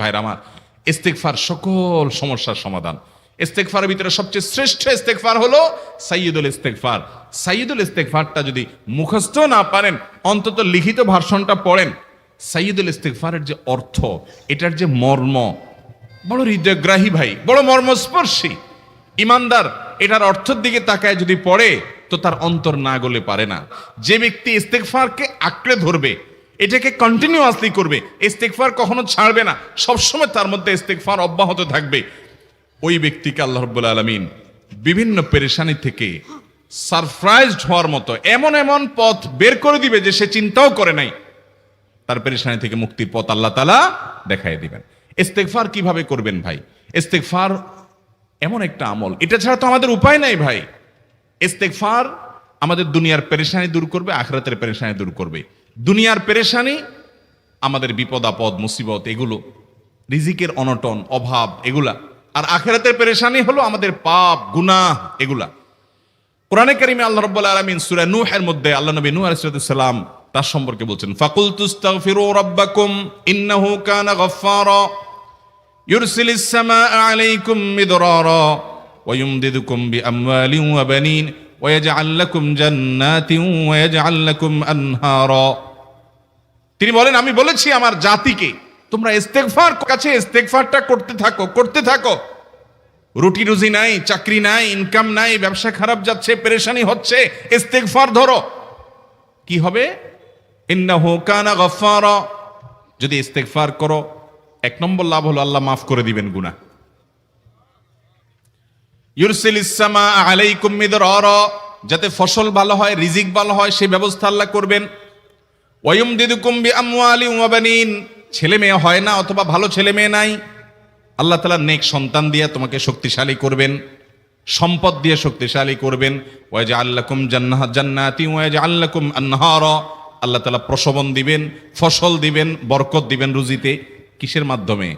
ভাইরা আমার, ইস্তেগফার সকল সমস্যার সমাধান। ইস্তেগফারের ভিতরে সবচেয়ে শ্রেষ্ঠ ইস্তেগফার হলো সাইয়্যিদুল ইস্তেগফার। সাইয়্যিদুল ইস্তেগফারটা যদি মুখস্থ না পারেন, অন্তত লিখিত ভার্সনটা পড়েন। সাইয়্যিদুল ইস্তেগফারের যে অর্থ, এটার যে মর্ম, বড় হৃদয়গ্রাহী ভাই, বড় মর্মস্পর্শী। ইমানদার এটার অর্থের দিকে তাকায় যদি পড়ে, তো তার অন্তর না গলে পারে না। যে ব্যক্তি ইস্তেগফারকে আঁকড়ে ধরবে, এটাকে কন্টিনিউয়াসলি করবে, ইস্তেগফার কখনো ছাড়বে না, সবসময় তার মধ্যে ইস্তেগফার অব্যাহত থাকবে, ওই ব্যক্তিকে আল্লাহ রাব্বুল আলামিন বিভিন্ন পেরেশানি থেকে সারপ্রাইজড হওয়ার মতো এমন এমন পথ বের করে দিবে যে সে চিন্তাও করে নাই। তার পেরেশানি থেকে মুক্তির পথ আল্লাহ তাআলা দেখায় দিবেন। ইস্তেগফার কিভাবে করবেন ভাই? ইস্তেগফার এমন একটা আমল, এটা ছাড়া তো আমাদের উপায় নাই ভাই। ইস্তেগফার আমাদের দুনিয়ার পেরেশানি দূর করবে, আখিরাতের পেরেশানি দূর করবে। দুনিয়ার পেরেশানি, আমাদের বিপদ আপদ মুসিবত, এগুলো, রিজিকের অনটন অভাব, এগুলা। আর আখিরাতের পেরেশানি হলো আমাদের পাপ গুনাহ, এগুলা। কোরআনে কারিমে আল্লাহ রাব্বুল আলামিন সূরা নূহের মধ্যে আল্লাহ নবী নূহ আলাইহিস সালাম তার সম্পর্কে বলছেন, ফাকুলতুস্তাগফিরু রাব্বাকুম ইন্নাহু কানা গাফফারা ইউরসিলিস সামাআ আলাইকুম মিদরারা ওয়া ইউমদিদুকুম বিআমওয়ালিন ওয়া বানিন ওয়া ইয়াজআল লাকুম জান্নাতিন ওয়া ইয়াজআল লাকুম আনহারা। তিনি বলেন, আমি বলেছি আমার জাতিকে, তোমরা ইস্তেগফার কাছে ইস্তেগফারটা করতে থাকো। রুটি রুজি নাই, চাকরি নাই, ইনকাম নাই, ব্যবসা খারাপ যাচ্ছে, পেরেশানি হচ্ছে, ইস্তেগফার ধরো। কি হবে? ইন্নাহু কানা গাফফারা। যদি ইস্তেগফার করো, এক নম্বর লাভ হলো আল্লাহ মাফ করে দিবেন গুনাহ। ইউরসিলিস সামাআ আলাইকুম মিদরারা, যাতে ফসল ভালো হয়, রিজিক ভালো হয়, সেই ব্যবস্থা আল্লাহ করবেন। ওয়া ইউমদিদুকুম বিআমওয়ালিন ওয়া বানিন, ছেলে মেয়ে হয় না অথবা ভালো ছেলে মেয়ে নাই, আল্লাহ তাআলা নেক সন্তান দিয়ে তোমাকে শক্তিশালী করবেন, সম্পদ দিয়ে শক্তিশালী করবেন। ওয়া ইয়াজআল লাকুম জান্নাতিন ওয়া ইয়াজআল লাকুম আনহারা, আল্লাহ তাআলা প্রসবন দিবেন, ফসল দিবেন, বরকত দিবেন রুজিতে। কিসের মাধ্যমে?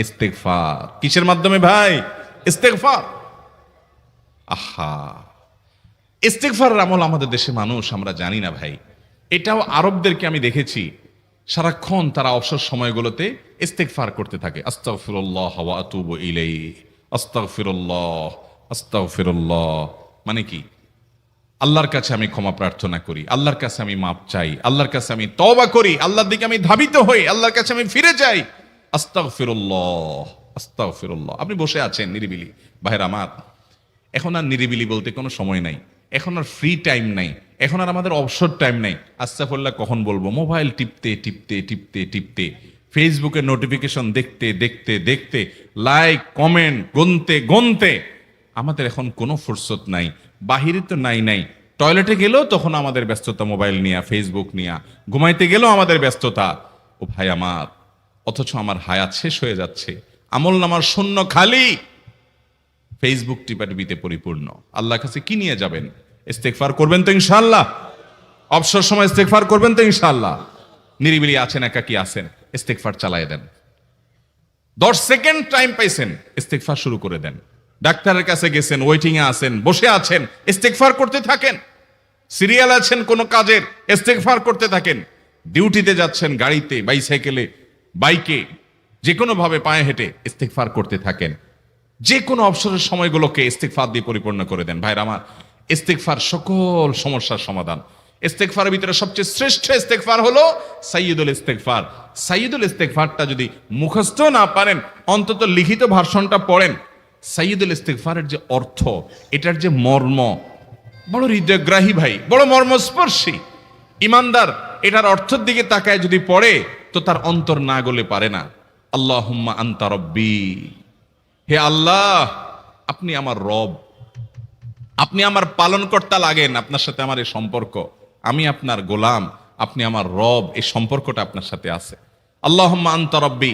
ইস্তেগফার। কিসের মাধ্যমে ভাই? ইস্তেগফার। আহা, ইস্তেগফারের আমল আমাদের দেশে মানুষ আমরা জানি না ভাই। এটাও আরবদেরকে আমি দেখেছি, সারাক্ষণ তারা অবসর সময়গুলোতে ইস্তেগফার করতে থাকে। আস্তাগফিরুল্লাহ ওয়া আতুবু ইলাইহি, আস্তাগফিরুল্লাহ, আস্তাগফিরুল্লাহ। মানে কি? আল্লাহর কাছে আমি ক্ষমা প্রার্থনা করি, আল্লাহর কাছে আমি মাপ চাই, আল্লাহর কাছে আমি তওবা করি, আল্লাহর দিকে আমি ধাবিত হই, আল্লাহর কাছে আমি ফিরে যাই। আস্তাগফিরুল্লাহ, আস্তাগফিরুল্লাহ। আপনি বসে আছেন নিরিবিলি, ভাইরা আমার, এখন আর নিরিবিলি বলতে কোনো সময় নাই, এখন আর ফ্রি টাইম নাই, এখন আর আমাদের অবসর টাইম নাই। আস্তাগফিরুল্লাহ কখন বলবো? মোবাইল টিপতে টিপতে টিপতে টিপতে, ফেসবুকের নোটিফিকেশন দেখতে দেখতে দেখতে, লাইক কমেন্ট গুনতে গুনতে আমাদের এখন কোনো ফুরসত নাই। বাহিরে তো নাই, টয়লেটে গেলেও তখন আমাদের ব্যস্ততা মোবাইল নিয়া, ফেসবুক নিয়া, ঘুমাইতে গেলেও আমাদের ব্যস্ততা। ও ভাই আমার, অথচ আমার হায়াত শেষ হয়ে যাচ্ছে, আমল নামার শূন্য খালি, ফেসবুক টিপাটিপিতে পরিপূর্ণ। আল্লাহর কাছে কি নিয়ে যাবেন? ইস্তেগফার করবেন তো ইনশাআল্লাহ? অবসর সময় ইস্তেগফার করবেন তো ইনশাআল্লাহ? নিরিবিলি আছেন, একাকী আছেন, ইস্তেগফার চালায় দেন। 10 সেকেন্ড টাইম পাইছেন, ইস্তেগফার শুরু করে দেন। ডাক্তারের কাছে গেছেন, ওয়েটিং এ আছেন, বসে আছেন, ইস্তেগফার করতে থাকেন। সিরিয়াল আছেন কোনো কাজের, ইস্তেগফার করতে থাকেন। ডিউটিতে যাচ্ছেন, গাড়িতে, বাইসাইকেলে, বাইকে, যে কোনো ভাবে পায়ে হেঁটে ইস্তেগফার করতে থাকেন। যে কোনো অবসরের সময়গুলোকে ইস্তেগফার দিয়ে পরিপূর্ণ করে দেন। ভাইরা আমার, ইস্তেগফার সকল সমস্যার সমাধান। ইস্তেগফারের ভিতরে সবচেয়ে শ্রেষ্ঠ ইস্তেগফার হলো সাইয়্যিদুল ইস্তেগফার। সাইয়্যিদুল ইস্তেগফারটা যদি মুখস্থ না পারেন, অন্তত লিখিত ভার্সনটা পড়েন। সাইয়্যিদুল ইস্তেগফারের যে অর্থ, এটার যে মর্ম, বড় হৃদয়গ্রাহী ভাই, বড় মর্মস্পর্শী। ইমানদার এটার অর্থের দিকে তাকায় যদি পড়ে, তো তার অন্তর না গলে পারে না। আল্লাহুম্মা আনতা রব্বি, হে আল্লাহ, আপনি আমার রব, আপনি আমার পালনকর্তা লাগেন। আপনার সাথে আমার এই সম্পর্ক, আমি আপনার গোলাম, আপনি আমার রব, এই সম্পর্কটা আপনার সাথে আছে। আল্লাহুম্মা আনতা রব্বি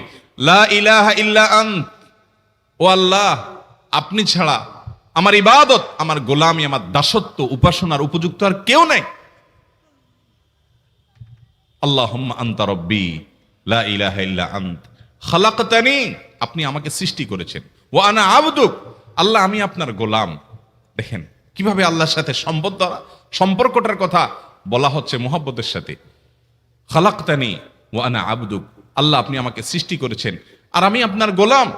লা ইলাহা ইল্লা আন্ত, ও আল্লাহ, আপনি ছাড়া আমার ইবাদত, আমার গোলামি, আমার দাসত্ব, উপাসনার উপযুক্ত আর কেউ নাই। আল্লাহুম্মা আনতা রব্বি লা ইলাহা ইল্লা আন্ত খালাকতানি, আপনি আমাকে সৃষ্টি করেছেন। ওয়া আনা আবদুক, আল্লাহ আমি আপনার গোলাম। দেখেন কিভাবে আল্লাহর সাথে সম্পর্কটার কথা বলা হচ্ছে মুহাব্বতের সাথে। খালাকতানি ওয়া আনা আবদুক, আল্লাহ আপনি আমাকে সৃষ্টি করেছেন, আর আমি আপনার গোলাম।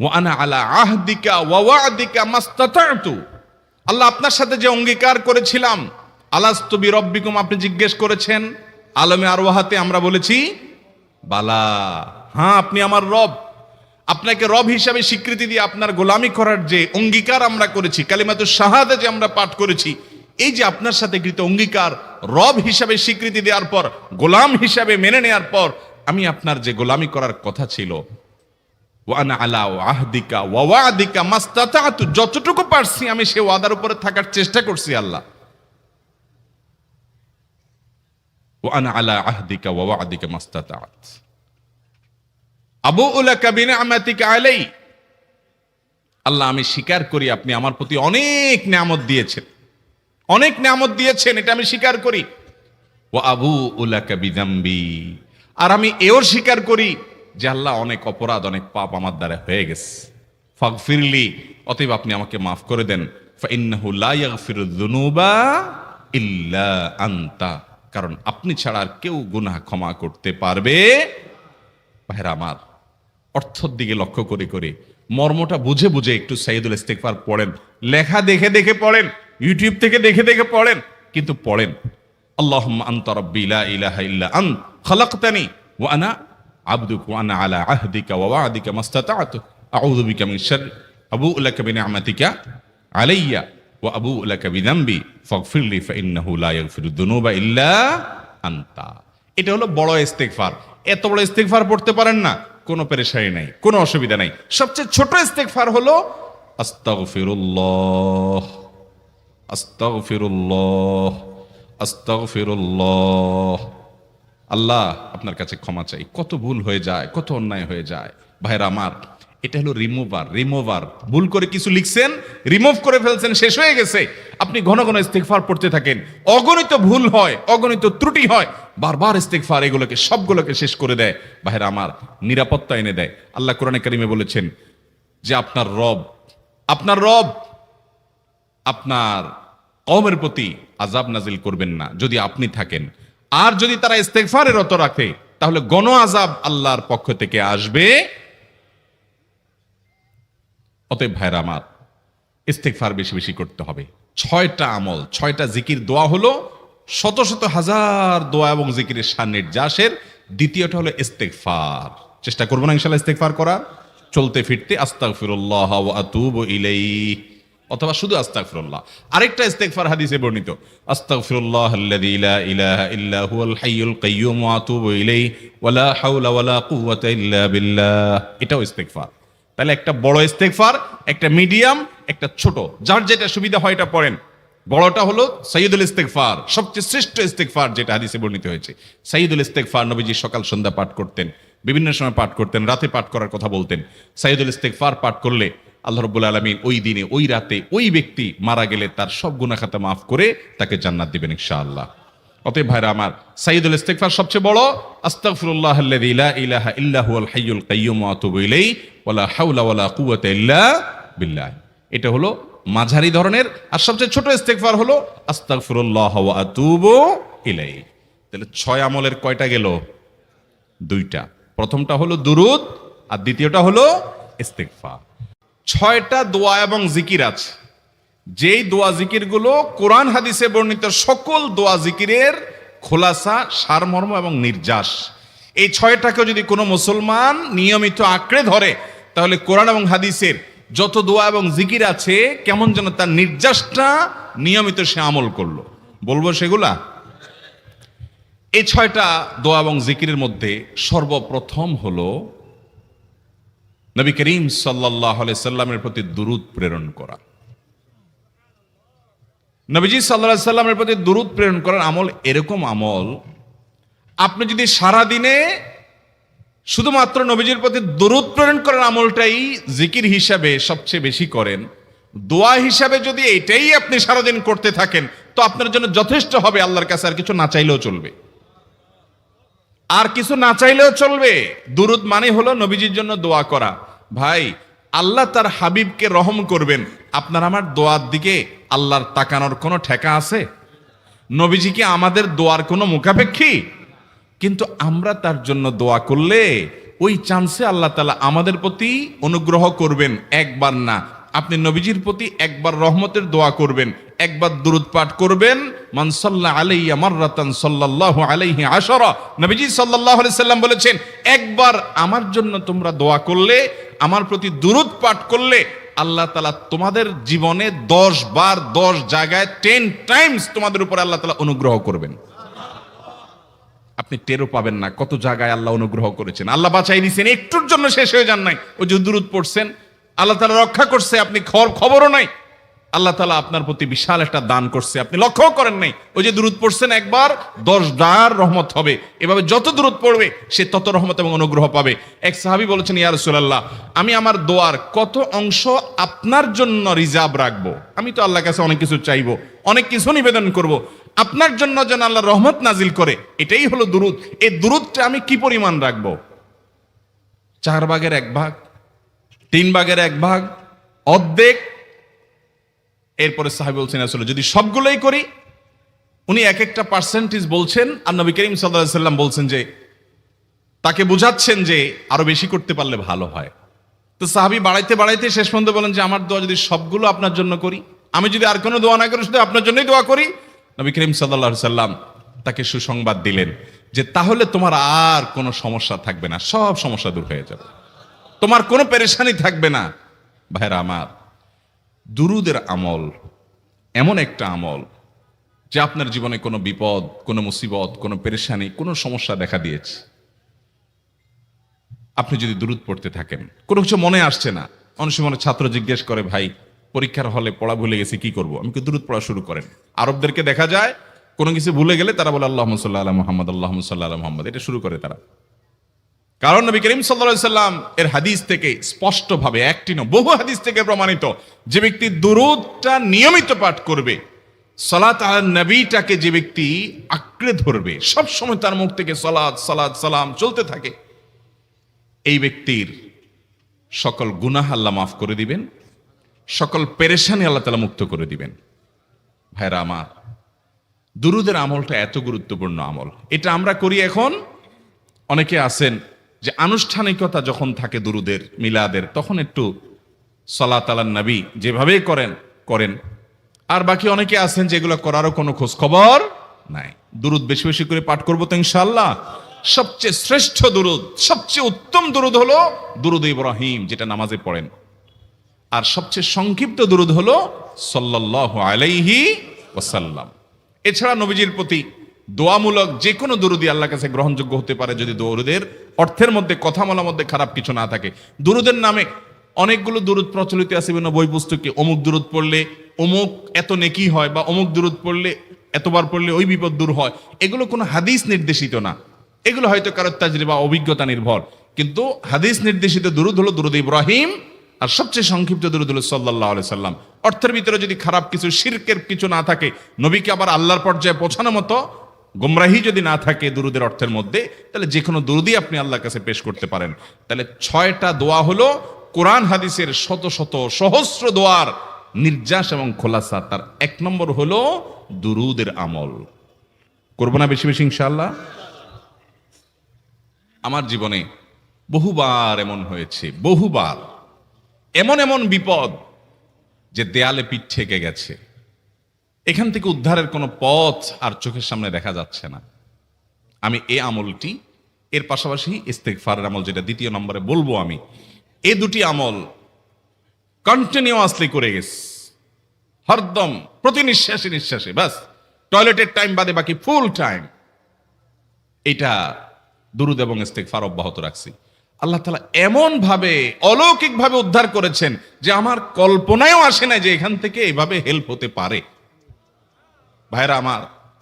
ওয়া আনা আলা আহদিকা ওয়া ওয়া'দিকা মাস্তাতা'তু, আল্লাহ আপনার সাথে যে অঙ্গীকার করেছিলাম, আলাস্তু বিরব্বিকুম, আপনি জিজ্ঞেস করেছেন, আলমে আরওয়াহাতে আমরা বলেছি বালা, হ্যাঁ আপনি আমার রব। আপনাকে রব হিসাবে স্বীকৃতি দিয়ে আপনার গোলামি করার যে অঙ্গীকার আমরা করেছি, কালিমাতুশ শাহাদা যে আমরা পাঠ করেছি, এই যে আপনার সাথে কৃত অঙ্গীকার, রব হিসাবে স্বীকৃতি দেওয়ার পর, গোলাম হিসাবে মেনে নেওয়ার পর, আমি আপনার যে গোলামি করার কথা ছিল, ওয়া আনা আলা আহদিকা ওয়া ওয়া'দিকা মাস্তাতা'তু, যতটুকু পারছি আমি সে ওয়াদার উপরে থাকার চেষ্টা করছি আল্লাহ। ওয়া আনা আলা আহদিকা ওয়া ওয়া'দিকা মাস্তাতা'ত আবুউ লাকা বিনি'মাতিকা আলাই, আল্লাহ আমি স্বীকার করি আপনি আমার প্রতি অনেক নিয়ামত দিয়েছেন, অনেক নিয়ামত দিয়েছেন, এটা আমি স্বীকার করি। ওয়া আবুউ লাকা বিযামবি, আর আমি এও স্বীকার করি যে আল্লাহ অনেক অপরাধ, অনেক পাপ আমার দ্বারা হয়ে গেছে। ফাগফিরলি, অতএব আপনি আমাকে মাফ করে দেন। ফাইন্নাহু লা ইয়াগফিরুয যুনুবা ইল্লা আনতা, কারণ আপনি ছাড়া আর কেউ গুনাহ ক্ষমা করতে পারবে। ভাইরা আমার, অর্থের দিকে লক্ষ্য করে করে, মর্মটা বুঝে বুঝে একটু সাইয়্যিদুল ইস্তিগফার পড়েন। লেখা দেখে দেখে পড়েন, ইউটিউব থেকে দেখে দেখে পড়েন, কিন্তু পড়েন। আল্লাহুম্মা আনতা রাব্বি লা ইলাহা ইল্লা আনত খালাকতানি ওয়া আনা আবদুকা ওয়া আনা আলা আহদিকা ওয়া ওয়া'দিকা মাস্তাতা'তু আউযু বিকা মিন শাররি আবুউ লাকা বিনি'মাতিকা আলাইয়া ওয়া আবুউ লাকা বিযামবি ফাগফিরলি ফাইন্নাহু লা ইয়াগফিরুয যুনুবা ইল্লা আনতা। এটা হলো বড় ইস্তিগফার। এত বড় ইস্তিগফার পড়তে পারেন না, কোনো পেরেশানি নাই, কোনো অসুবিধা নাই। সবচেয়ে ছোট ইস্তিগফার হলো আস্তাগফিরুল্লাহ, আস্তাগফিরুল্লাহ, আস্তাগফিরুল্লাহ। আল্লাহ আপনার কাছে ক্ষমা চাই, কত ভুল হয়ে যায়, কত অন্যায় হয়ে যায়। ভাইরা আমার, এটা হলো রিমুভার। ভুল করে কিছু লিখছেন, রিমুভ করে ফেলছেন, শেষ হয়ে গেছে। আপনি ঘন ঘন ইস্তিগফার পড়তে থাকেন, অগণিত ভুল হয়, অগণিত ত্রুটি হয়, বারবার ইস্তিগফার এগুলোকে সবগুলোকে শেষ করে দেয়। ভাইরা আমার, নিরাপত্তা এনে দেয়। আল্লাহ কোরআনে কারিমে বলেছেন যে আপনার রব আপনার কওমের প্রতি আযাব নাজিল করবেন না যদি আপনি থাকেন, আর যদি তারা ইস্তিগফারে রত রাখে তাহলে গণ আযাব আল্লাহর পক্ষ থেকে আসবে। অতএব ভাইরা আমার, ইস্তিগফার বেশি বেশি করতে হবে। 6টা আমল, 6টা জিকির, দোয়া হলো শত শত হাজার দোয়া এবং জিকিরের সান্নিধ্যাসের। দ্বিতীয়টা হলো ইস্তিগফার। চেষ্টা করবো না ইনশাআল্লাহ ইস্তিগফার করার, চলতে ফিরতে আস্তাগফিরুল্লাহ ওয়া আতুবু ইলাইহি, অথবা শুধু আস্তাগফিরুল্লাহ। আরেকটা ইস্তিগফার হাদিসে বর্ণিত, আস্তাগফিরুল্লাহাল্লাযী লা ইলাহা ইল্লা হুয়াল হাইয়ুল কাইয়্যুম ওয়া আতুবু ইলাইহি ওয়া লা হাওলা ওয়া লা কুওয়াতা ইল্লা বিল্লাহ। এটাও ইস্তিগফার। তাহলে একটা বড় ইস্তিগফার, একটা মিডিয়াম, একটা ছোট, যার যেটা সুবিধা হয় এটা পড়েন। বড়টা হলো সাইয়্যিদুল ইস্তিগফার, সবচেয়ে শ্রেষ্ঠ ইস্তিগফার যেটা হাদিসে বর্ণিত হয়েছে। সাইয়্যিদুল ইস্তিগফার নবীজি সকাল সন্ধ্যা পাঠ করতেন, বিভিন্ন সময় পাঠ করতেন, রাতে পাঠ করার কথা বলতেন। সাইয়্যিদুল ইস্তিগফার পাঠ করলে আল্লাহ রাব্বুল আলামিন ওই দিনে, ওই রাতে, ওই ব্যক্তি মারা গেলে তার সব গুনাহ খাতা মাফ করে তাকে জান্নাত দিবেন ইনশাআল্লাহ। অতএব ভাইরা আমার, সাইয়্যিদুল ইস্তিগফার সবচেয়ে বড়, আস্তাগফিরুল্লাহাল্লাযী লা ইলাহা ইল্লা হুয়াল হাইয়ুল কাইয়্যুম ওয়া আতুবু ইলাইহি ওয়া লা হাওলা ওয়া লা কুওয়াতা ইল্লা বিল্লাহ। এটা হলো মাঝারি ধরনের। আর সবচেয়ে ছোট ইস্তিগফার হলো আস্তাগফিরুল্লাহ ওয়া আতুবু ইলাইহি। তাহলে 6 আমলের কয়টা গেল? 2টা। প্রথমটা হলো দুরুদ, আর দ্বিতীয়টা হলো ইস্তিগফার। 6টা দোয়া এবং জিকির আছে, যেই দোয়া জিকিরগুলো কোরআন হাদিসে বর্ণিত সকল দোয়া জিকিরের খোলাসা, সারমর্ম এবং নির্যাস। এই 6টাকে যদি কোনো মুসলমান নিয়মিত আঁকড়ে ধরে, তাহলে কোরআন এবং হাদিসের যত দোয়া এবং জিকির আছে, কেমন যেন তার নির্যাসটা নিয়মিত সে আমল করলো। বলবো সেগুলা। এই 6টা দোয়া এবং জিকিরের মধ্যে সর্বপ্রথম হলো নবী করিম সাল্লাল্লাহু আলাইহি সাল্লামের প্রতি দুরূদ প্রেরণ করা। নবীজি সাল্লাল্লাহু আলাইহি সাল্লামের প্রতি দুরূদ প্রেরণ করার আমল এরকম আমল, আপনি যদি সারা দিনে শুধুমাত্র নবীজির প্রতি দুরূদ প্রেরণ করার আমলটাই জিকির হিসাবে সবচেয়ে বেশি করেন, দোয়া হিসাবে যদি এটাই আপনি সারাদিন করতে থাকেন, তো আপনার জন্য যথেষ্ট হবে আল্লাহর কাছে। আর কিছু না চাইলেও চলবে, আর কিছু না চাইলেও চলবে। দুরূদ মানে হলো নবীজির জন্য দোয়া করা। ভাই, আল্লাহ তার হাবিবকে রহম করবেন, আপনার আমার দোয়ার দিকে আল্লাহর তাকানোর কোনো ঠেকা আছে? নবীজি কি আমাদের দোয়ার কোনো মুখাপেক্ষী? কিন্তু আমরা তার জন্য দোয়া করলে ওই চান্সে আল্লাহ তাআলা আমাদের প্রতি অনুগ্রহ করবেন। একবার না, আপনি নবীজির প্রতি একবার রহমতের দোয়া করবেন, একবার দুরূদ পাঠ করবেন। মান সাল্লা আলাইয়া মাররাতান সাল্লাল্লাহু আলাইহি আশারা, নবীজি সাল্লাল্লাহু আলাইহি সাল্লাম বলেছেন, একবার আমার জন্য তোমরা দোয়া করলে, আমার প্রতি দুরূদ পাঠ করলে, আল্লাহ তাআলা তোমাদের জীবনে 10 বার 10 জায়গায় 10 টাইমস তোমাদের উপর আল্লাহ তাআলা অনুগ্রহ করবেন। আপনি টেরও পাবেন না কত জায়গায় আল্লাহ অনুগ্রহ করেছেন। আল্লাহ বাঁচাই দিয়েছেন, একটুর জন্য শেষ হয়ে যান নাই। ওই যে দুরূদ পড়ছেন, আল্লাহ তাআলা রক্ষা করছে, আপনি খবরও নাই। আল্লাহ তাআলা আপনার প্রতি বিশাল একটা দান করছে, আপনি লক্ষ্য করেন নাই। ওই যে দুরূদ পড়ছেন একবার 10 বার রহমত হবে। এভাবে যত দুরূদ পড়বে সে তত রহমত এবং অনুগ্রহ পাবে। এক সাহাবী বলেছেন, ইয়া রাসূলুল্লাহ, আমি আমার দোয়ার কত অংশ আপনার জন্য রিজার্ভ রাখবো? আমি তো আল্লাহর কাছে অনেক কিছু চাইবো, অনেক কিছু নিবেদন করব, আপনার জন্য যেন আল্লাহ রহমত নাজিল করে, এটাই হলো দুরূদ। এই দুরূদটা আমি কি পরিমাণ রাখবো? 4 ভাগের 1 ভাগ, 3 ভাগের 1 ভাগ, অর্ধেক? এরপরে সাহাবী বলছেন, আসলে যদি সবগুলোই করি, উনি এক একটা পার্সেন্টেজ বলছেন, আর নবী করিম সাল্লাল্লাহু আলাইহি সাল্লাম বলছেন যে, তাকে বোঝাচ্ছেন যে আরো বেশি করতে পারলে ভালো হয়। তো সাহাবী বাড়াইতে বাড়াইতে শেষ পর্যন্ত বলেন যে, আমার দোয়া যদি সবগুলো আপনার জন্য করি, আমি যদি আর কোনো দোয়া না করি, শুধু আপনার জন্যই দোয়া করি, নবী করিম সাল্লাল্লাহু আলাইহি সাল্লাম তাকে সুসংবাদ দিলেন যে, তাহলে তোমার আর কোনো সমস্যা থাকবে না, সব সমস্যা দূর হয়ে যাবে, তোমার কোনো পেরেশানি থাকবে না। ভাইরা আমার, দুরূদের আমল এমন একটা আমল যে আপনার জীবনে কোনো বিপদ, কোনো মুসিবত, কোনো পেরেশানি, কোনো সমস্যা দেখা দিয়েছে, আপনি যদি দুরূদ পড়তে থাকেন, কোনো কিছু মনে আসছে না, অনেক সময় ছাত্র জিজ্ঞেস করে, ভাই পরীক্ষার হলে পড়া ভুলে গেছি, কি করব? আমি দুরূদ পড়া শুরু করেন। আরবদেরকে দেখা যায় কোনো কিছু ভুলে গেলে তারা বলে আল্লাহুম্মা সাল্লি আলা মুহাম্মদ, আল্লাহুম্মা সাল্লি আলা মুহাম্মদ, এটা শুরু করে তারা। কারণ নবী করিম সাল্লাল্লাহু আলাইহি সাল্লাম এর হাদিস থেকে স্পষ্টভাবে, একটি নয় বহু হাদিস থেকে প্রমাণিত, যে ব্যক্তি দুরূদটা নিয়মিত পাঠ করবে, সালাত আলা নবীটাকে যে ব্যক্তি আঁকড়ে ধরবে, সব সময় তার মুখ থেকে সালাত সালাত সালাম চলতে থাকে, এই ব্যক্তির সকল গুনাহ আল্লাহ মাফ করে দিবেন, সকল পেরেশানি আল্লাহ তাআলা মুক্ত করে দিবেন। ভাইরা আমার, দুরূদের আমলটা এত গুরুত্বপূর্ণ আমল, এটা আমরা করি এখন। অনেকে আছেন যে আনুষ্ঠানিকতা যখন থাকে দুরূদের, মিলাদের, তখন একটু সালাত আলান নবী যেভাবেই করেন। আর বাকি অনেকে আছেন যেগুলো করারও কোনো খোঁজ খবর নাই। দুরূদ বেশি বেশি করে পাঠ করবো তো ইনশাআল্লাহ। সবচেয়ে শ্রেষ্ঠ দুরূদ, সবচেয়ে উত্তম দুরূদ হলো দুরূদ ইব্রাহিম, যেটা নামাজে পড়েন। আর সবচেয়ে সংক্ষিপ্ত দুরূদ হলো সাল্লাল্লাহু আলাইহি ওয়াসাল্লাম। এছাড়া নবীজির প্রতি দোয়ামূলক যে কোনো দুরূদই আল্লাহর কাছে গ্রহণযোগ্য হতে পারে, যদি দুরূদের অর্থের মধ্যে, কথা বলার মধ্যে খারাপ কিছু না থাকে। দুরূদের নামে অনেকগুলো দুরূদ প্রচলিত আছে বিভিন্ন বই পুস্তকে, অমুক দুরূদ পড়লে অমুক এত নেকি হয়, বা অমুক দুরূদ পড়লে এতবার পড়লে ওই বিপদ দূর হয়। এগুলো কোনো হাদিস নির্দেশিত না, এগুলো হয়তো কারোর তাজরিবা, অভিজ্ঞতা নির্ভর। কিন্তু হাদিস নির্দেশিত দুরূদ হলো দুরূদ ইব্রাহিম, আর সবচেয়ে সংক্ষিপ্ত দুরূদ হলো সাল্লাল্লাহু আলাইহি সাল্লাম। অর্থের ভিতরে যদি খারাপ কিছু, শিরকের কিছু না থাকে, নবীকে আবার আল্লাহর পর্যায়ে পৌঁছানোর মতো গোমরাহি যদি না থাকে দুরূদের অর্থের মধ্যে, তাহলে যে কোনো দুরূদই আপনি আল্লাহর কাছে পেশ করতে পারেন। তাহলে 6টা দোয়া হলো কোরআন হাদিসের শত শত সহস্র দোয়ার নির্যাস এবং খোলাসা। তার 1 নম্বর হলো দুরূদের আমল। করবো না বেশি বেশি ইনশাআল্লাহ? আমার জীবনে বহুবার এমন হয়েছে, বহুবার এমন এমন বিপদ যে দেয়ালে পিঠ ঠেকে গেছে, এখান থেকে উদ্ধারের কোনো পথ আর চোখের সামনে দেখা যাচ্ছে না। আমি এই আমলটি, এর পাশাপাশি ইস্তেগফারের আমল, যেটা 2 নম্বরে বলবো আমি, এই 2টি আমল কন্টিনিউয়াসলি করে গেছি, হরদম প্রতি নিঃশ্বাসে নিঃশ্বাসে, বাস টয়লেটের টাইম বাদে বাকি ফুল টাইম এটা দুরূদ এবং ইস্তেগফার অব্যাহত রাখছি। আল্লাহ তাআলা এমন ভাবে, অলৌকিক ভাবে উদ্ধার করেছেন যে আমার কল্পনায়ও আসে না যে এখান থেকে এভাবে হেল্প হতে পারে। ভাইরা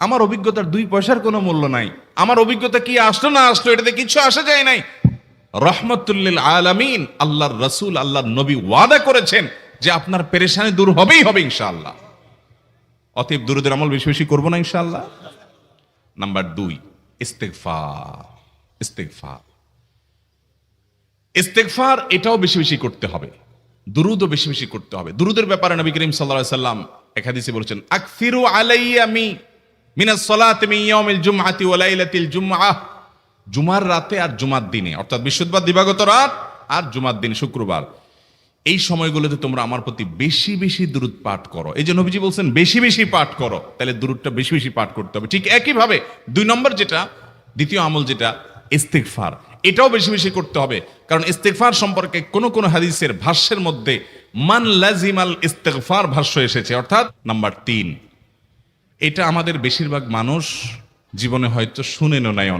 আমার অভিজ্ঞতার 2 পয়সার কোনো মূল্য নাই। আমার অভিজ্ঞতা কি আসলো না আসলো, এটাতে কিছু আসা যায় নাই। রহমতুল্লিল আলামিন আল্লাহর রাসূল, আল্লাহর নবী ওয়াদা করেছেন যে আপনার পেরেশানি দূর হবেই হবে ইনশাআল্লাহ। অতএব দুরূদের আমল বেশি বেশি করবো না ইনশাআল্লাহ। নাম্বার 2, ইস্তেগফার। ইস্তেগফার ইস্তেগফার এটাও বেশি বেশি করতে হবে, দুরূদও বেশি বেশি করতে হবে। দুরূদের ব্যাপারে নবী করিম সাল্লাল্লাহু আলাইহি সাল্লাম এক হাদিসে বলেছেন, আকসিরু আলাইয়া মিনাস সালাতি মিন ইয়াউমিল জুমআতি ওয়া লাইলাতিল জুমআহ। জুমার রাতে আর জুমার দিনে, অর্থাৎ বৃহস্পতিবার দিবাগত রাত আর জুমার দিন শুক্রবার, এই সময়গুলোতে তোমরা আমার প্রতি বেশি বেশি দুরূদ পাঠ করো। এই যে নবীজি বলছেন বেশি বেশি পাঠ করো, তাহলে দুরূদটা বেশি বেশি পাঠ করতে হবে। ঠিক একইভাবে 2 নম্বর যেটা, দ্বিতীয় আমল যেটা ইস্তিগফার, এটাও বেশি বেশি করতে হবে। কারণ ইস্তিগফার সম্পর্কে কোন কোন হাদিসের ভাষ্যের মধ্যে মান লাজিমাল ইস্তিগফার ভাষ্য এসেছে, অর্থাৎ নাম্বার 3। এটা আমাদের বেশিরভাগ মানুষ জীবনে হয়তো শুনেনও নাই,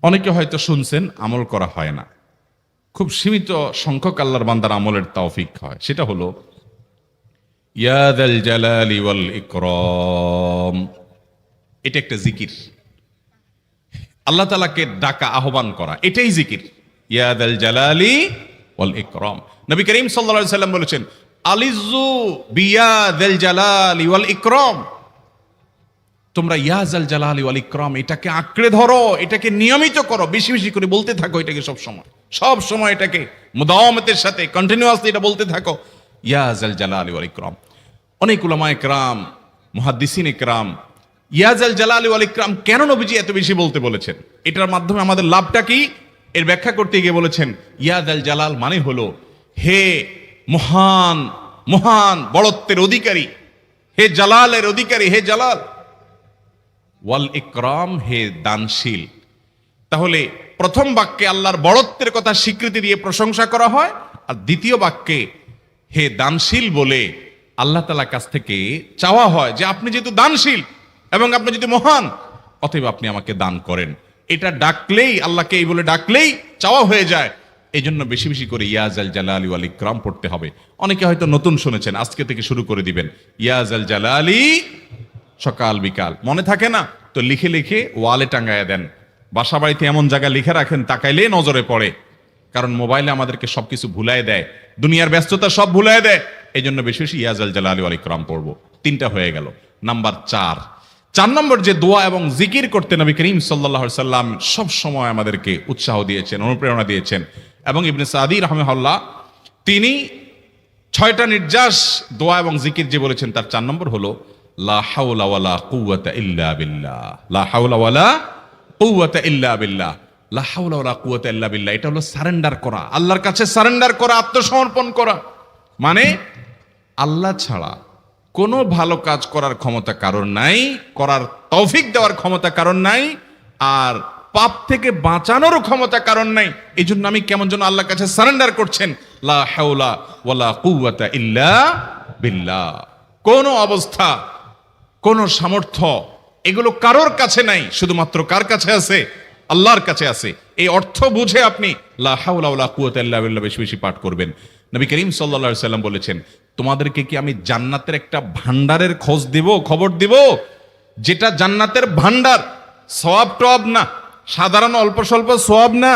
অনেকে হয়তো শুনছেন, আমল করা হয় না। খুব সীমিত সংখ্যক আল্লাহর বান্দার আমলের তৌফিক হয়। সেটা হলো ইয়া যাল জালালি ওয়াল ইকরাম, এটা একটা জিকির, আল্লাহ তাআলাকে ডাকা, আহ্বান করা, এটাই জিকির। ইয়া যাল জালালি ওয়াল ইকরাম। নবী করিম সাল্লাল্লাহু আলাইহি সাল্লাম বলেছেন আলিজু বিয়া যাল জালালি ওয়াল ইকরাম, তোমরা ইয়া যাল জালালি ওয়াল ইকরাম এটাকে আঁকড়ে ধরো, এটাকে নিয়মিত করো, বেশি বেশি করে বলতে থাকো এটাকে, সব সময় এটাকে মুদাওয়ামাতের সাথে কন্টিনিউয়াসলি এটা বলতে থাকো, ইয়া যাল জালালি ওয়াল ইকরাম। অনেক উলামায়ে কেরাম, মুহাদ্দিসিন ইকরাম ইয়া যাল জালালি ওয়াল ইকরাম কেন নবীজি এত বেশি বলতে বলেছেন, এটার মাধ্যমে আমাদের লাভটা কি, এর ব্যাখ্যা করতে গিয়ে বলেছেন ইয়া যাল জালাল মানে হলো হে মহান, মহান বড়ত্বের অধিকারী, হে জালালের অধিকারী, হে জালাল, ওয়াল ইকরাম হে দানশীল। তাহলে প্রথম বাক্যে আল্লাহর বড়ত্বের কথা স্বীকৃতি দিয়ে প্রশংসা করা হয়, আর দ্বিতীয় বাক্যে হে দানশীল বলে আল্লাহ তাআলার কাছ থেকে চাওয়া হয় যে আপনি যেহেতু দানশীল এবং আপনি যদি মহান, অতএব আপনি আমাকে দান করেন। এটা ডাকলেই, আল্লাহকে এই বলে ডাকলেই চাওয়া হয়ে যায়। এই জন্য বেশি বেশি করে ইয়া যাল জালালি ওয়াল ইকরাম পড়তে হবে। অনেকে হয়তো নতুন শুনেছেন, আজকে থেকে শুরু করে দিবেন ইয়া যাল জালালি, সকাল বিকাল মনে থাকে না তো লিখে লিখে ওয়ালে টাঙ্গায়া দেন, বাসা বাড়িতে এমন জায়গায় লিখে রাখেন তাকাইলে নজরে পড়ে। কারণ মোবাইলে আমাদেরকে সবকিছু ভুলাই দেয়, দুনিয়ার ব্যস্ততা সব ভুলাই দেয়। এই জন্য বেশি বেশি ইয়া যাল জালালি ওয়াল ইকরাম পড়বো। 3টা হয়ে গেল। নাম্বার 4 নম্বর যে দোয়া এবং জিকির করতে নবী করিম সাল্লাল্লাহু আলাইহি সাল্লাম সব সময় আমাদেরকে উৎসাহ দিয়েছেন, অনুপ্রেরণা দিয়েছেন। এবং ইবনে সাদি রাহিমাহুল্লাহ তিনি 6টা নির্যাস দোয়া এবং জিকির যে বলেছেন, তার 4 নম্বর হলো লা হাওলা ওয়ালা কুওয়াতা ইল্লা বিল্লাহ। লা হাওলা ওয়ালা কুওয়াতা ইল্লা বিল্লাহ। লা হাওলা ওয়ালা কুওয়াতা ইল্লা বিল্লাহ, এটা হলো সারেন্ডার করা, আল্লাহর কাছে সারেন্ডার করা, আত্মসমর্পণ করা। মানে আল্লাহ ছাড়া কোনো ভালো কাজ করার ক্ষমতা কারণ নাই, করার তৌফিক দেওয়ার ক্ষমতা কারণ নাই, আর পাপ থেকে বাঁচানোরও ক্ষমতা কারণ নাই। এই জন্য আমি কেমন যেন আল্লাহর কাছে সারেন্ডার করছেন, লা হাওলা ওয়ালা কুওয়াতা ইল্লা বিল্লাহ। কোন অবস্থা, কোন সামর্থ্য, এগুলো কারোর কাছে নাই, শুধুমাত্র কার কাছে আছে? আল্লাহর কাছে আছে। এই অর্থ বুঝে আপনি লা হাওলা ওয়ালা কুওয়াতা ইল্লা বিল্লাহ বেশি বেশি পাঠ করবেন। নবী করিম সাল্লাল্লাহু আলাইহি সাল্লাম বলেছেন, তোমাদেরকে কি আমি জান্নাতের একটা ভান্ডারের খবর দিব, যেটা জান্নাতের ভান্ডার, সওয়াব টওয়াব না, সাধারণ অল্প স্বল্প সওয়াব না,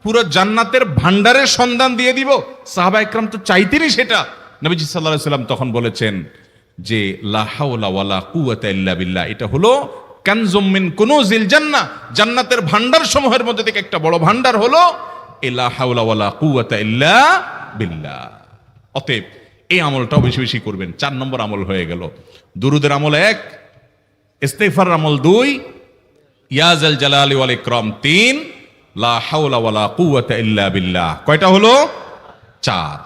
পুরো জান্নাতের ভান্ডারের সন্ধান দিয়ে দিব। সাহাবা ইকরাম তো চাইতেনই সেটা। নবীজি সাল্লাল্লাহু আলাইহি সাল্লাম তখন বলেছেন যে লা হাওলা ওয়ালা কুওয়াতা ইল্লা বিল্লাহ, এটা হলো কানজুম মিন কুনুজিল জান্নাহ, জান্নাতের ভান্ডার সমূহের মধ্যে থেকে একটা বড় ভান্ডার হলো লা হাওলা ওয়ালা কুওয়াতা ইল্লা বিল্লাহ। অতএব এই আমলটাও বেশি বেশি করবেন। 4 নম্বর আমল হয়ে গেল। দুরুদের আমল 1, ইস্তিগফারের আমল 2, ইয়া যাল জালালি ওয়াল ইকরাম 3, লা হাওলা ওয়ালা কুওয়াতা ইল্লা বিল্লাহ। কয়টা হলো? 4।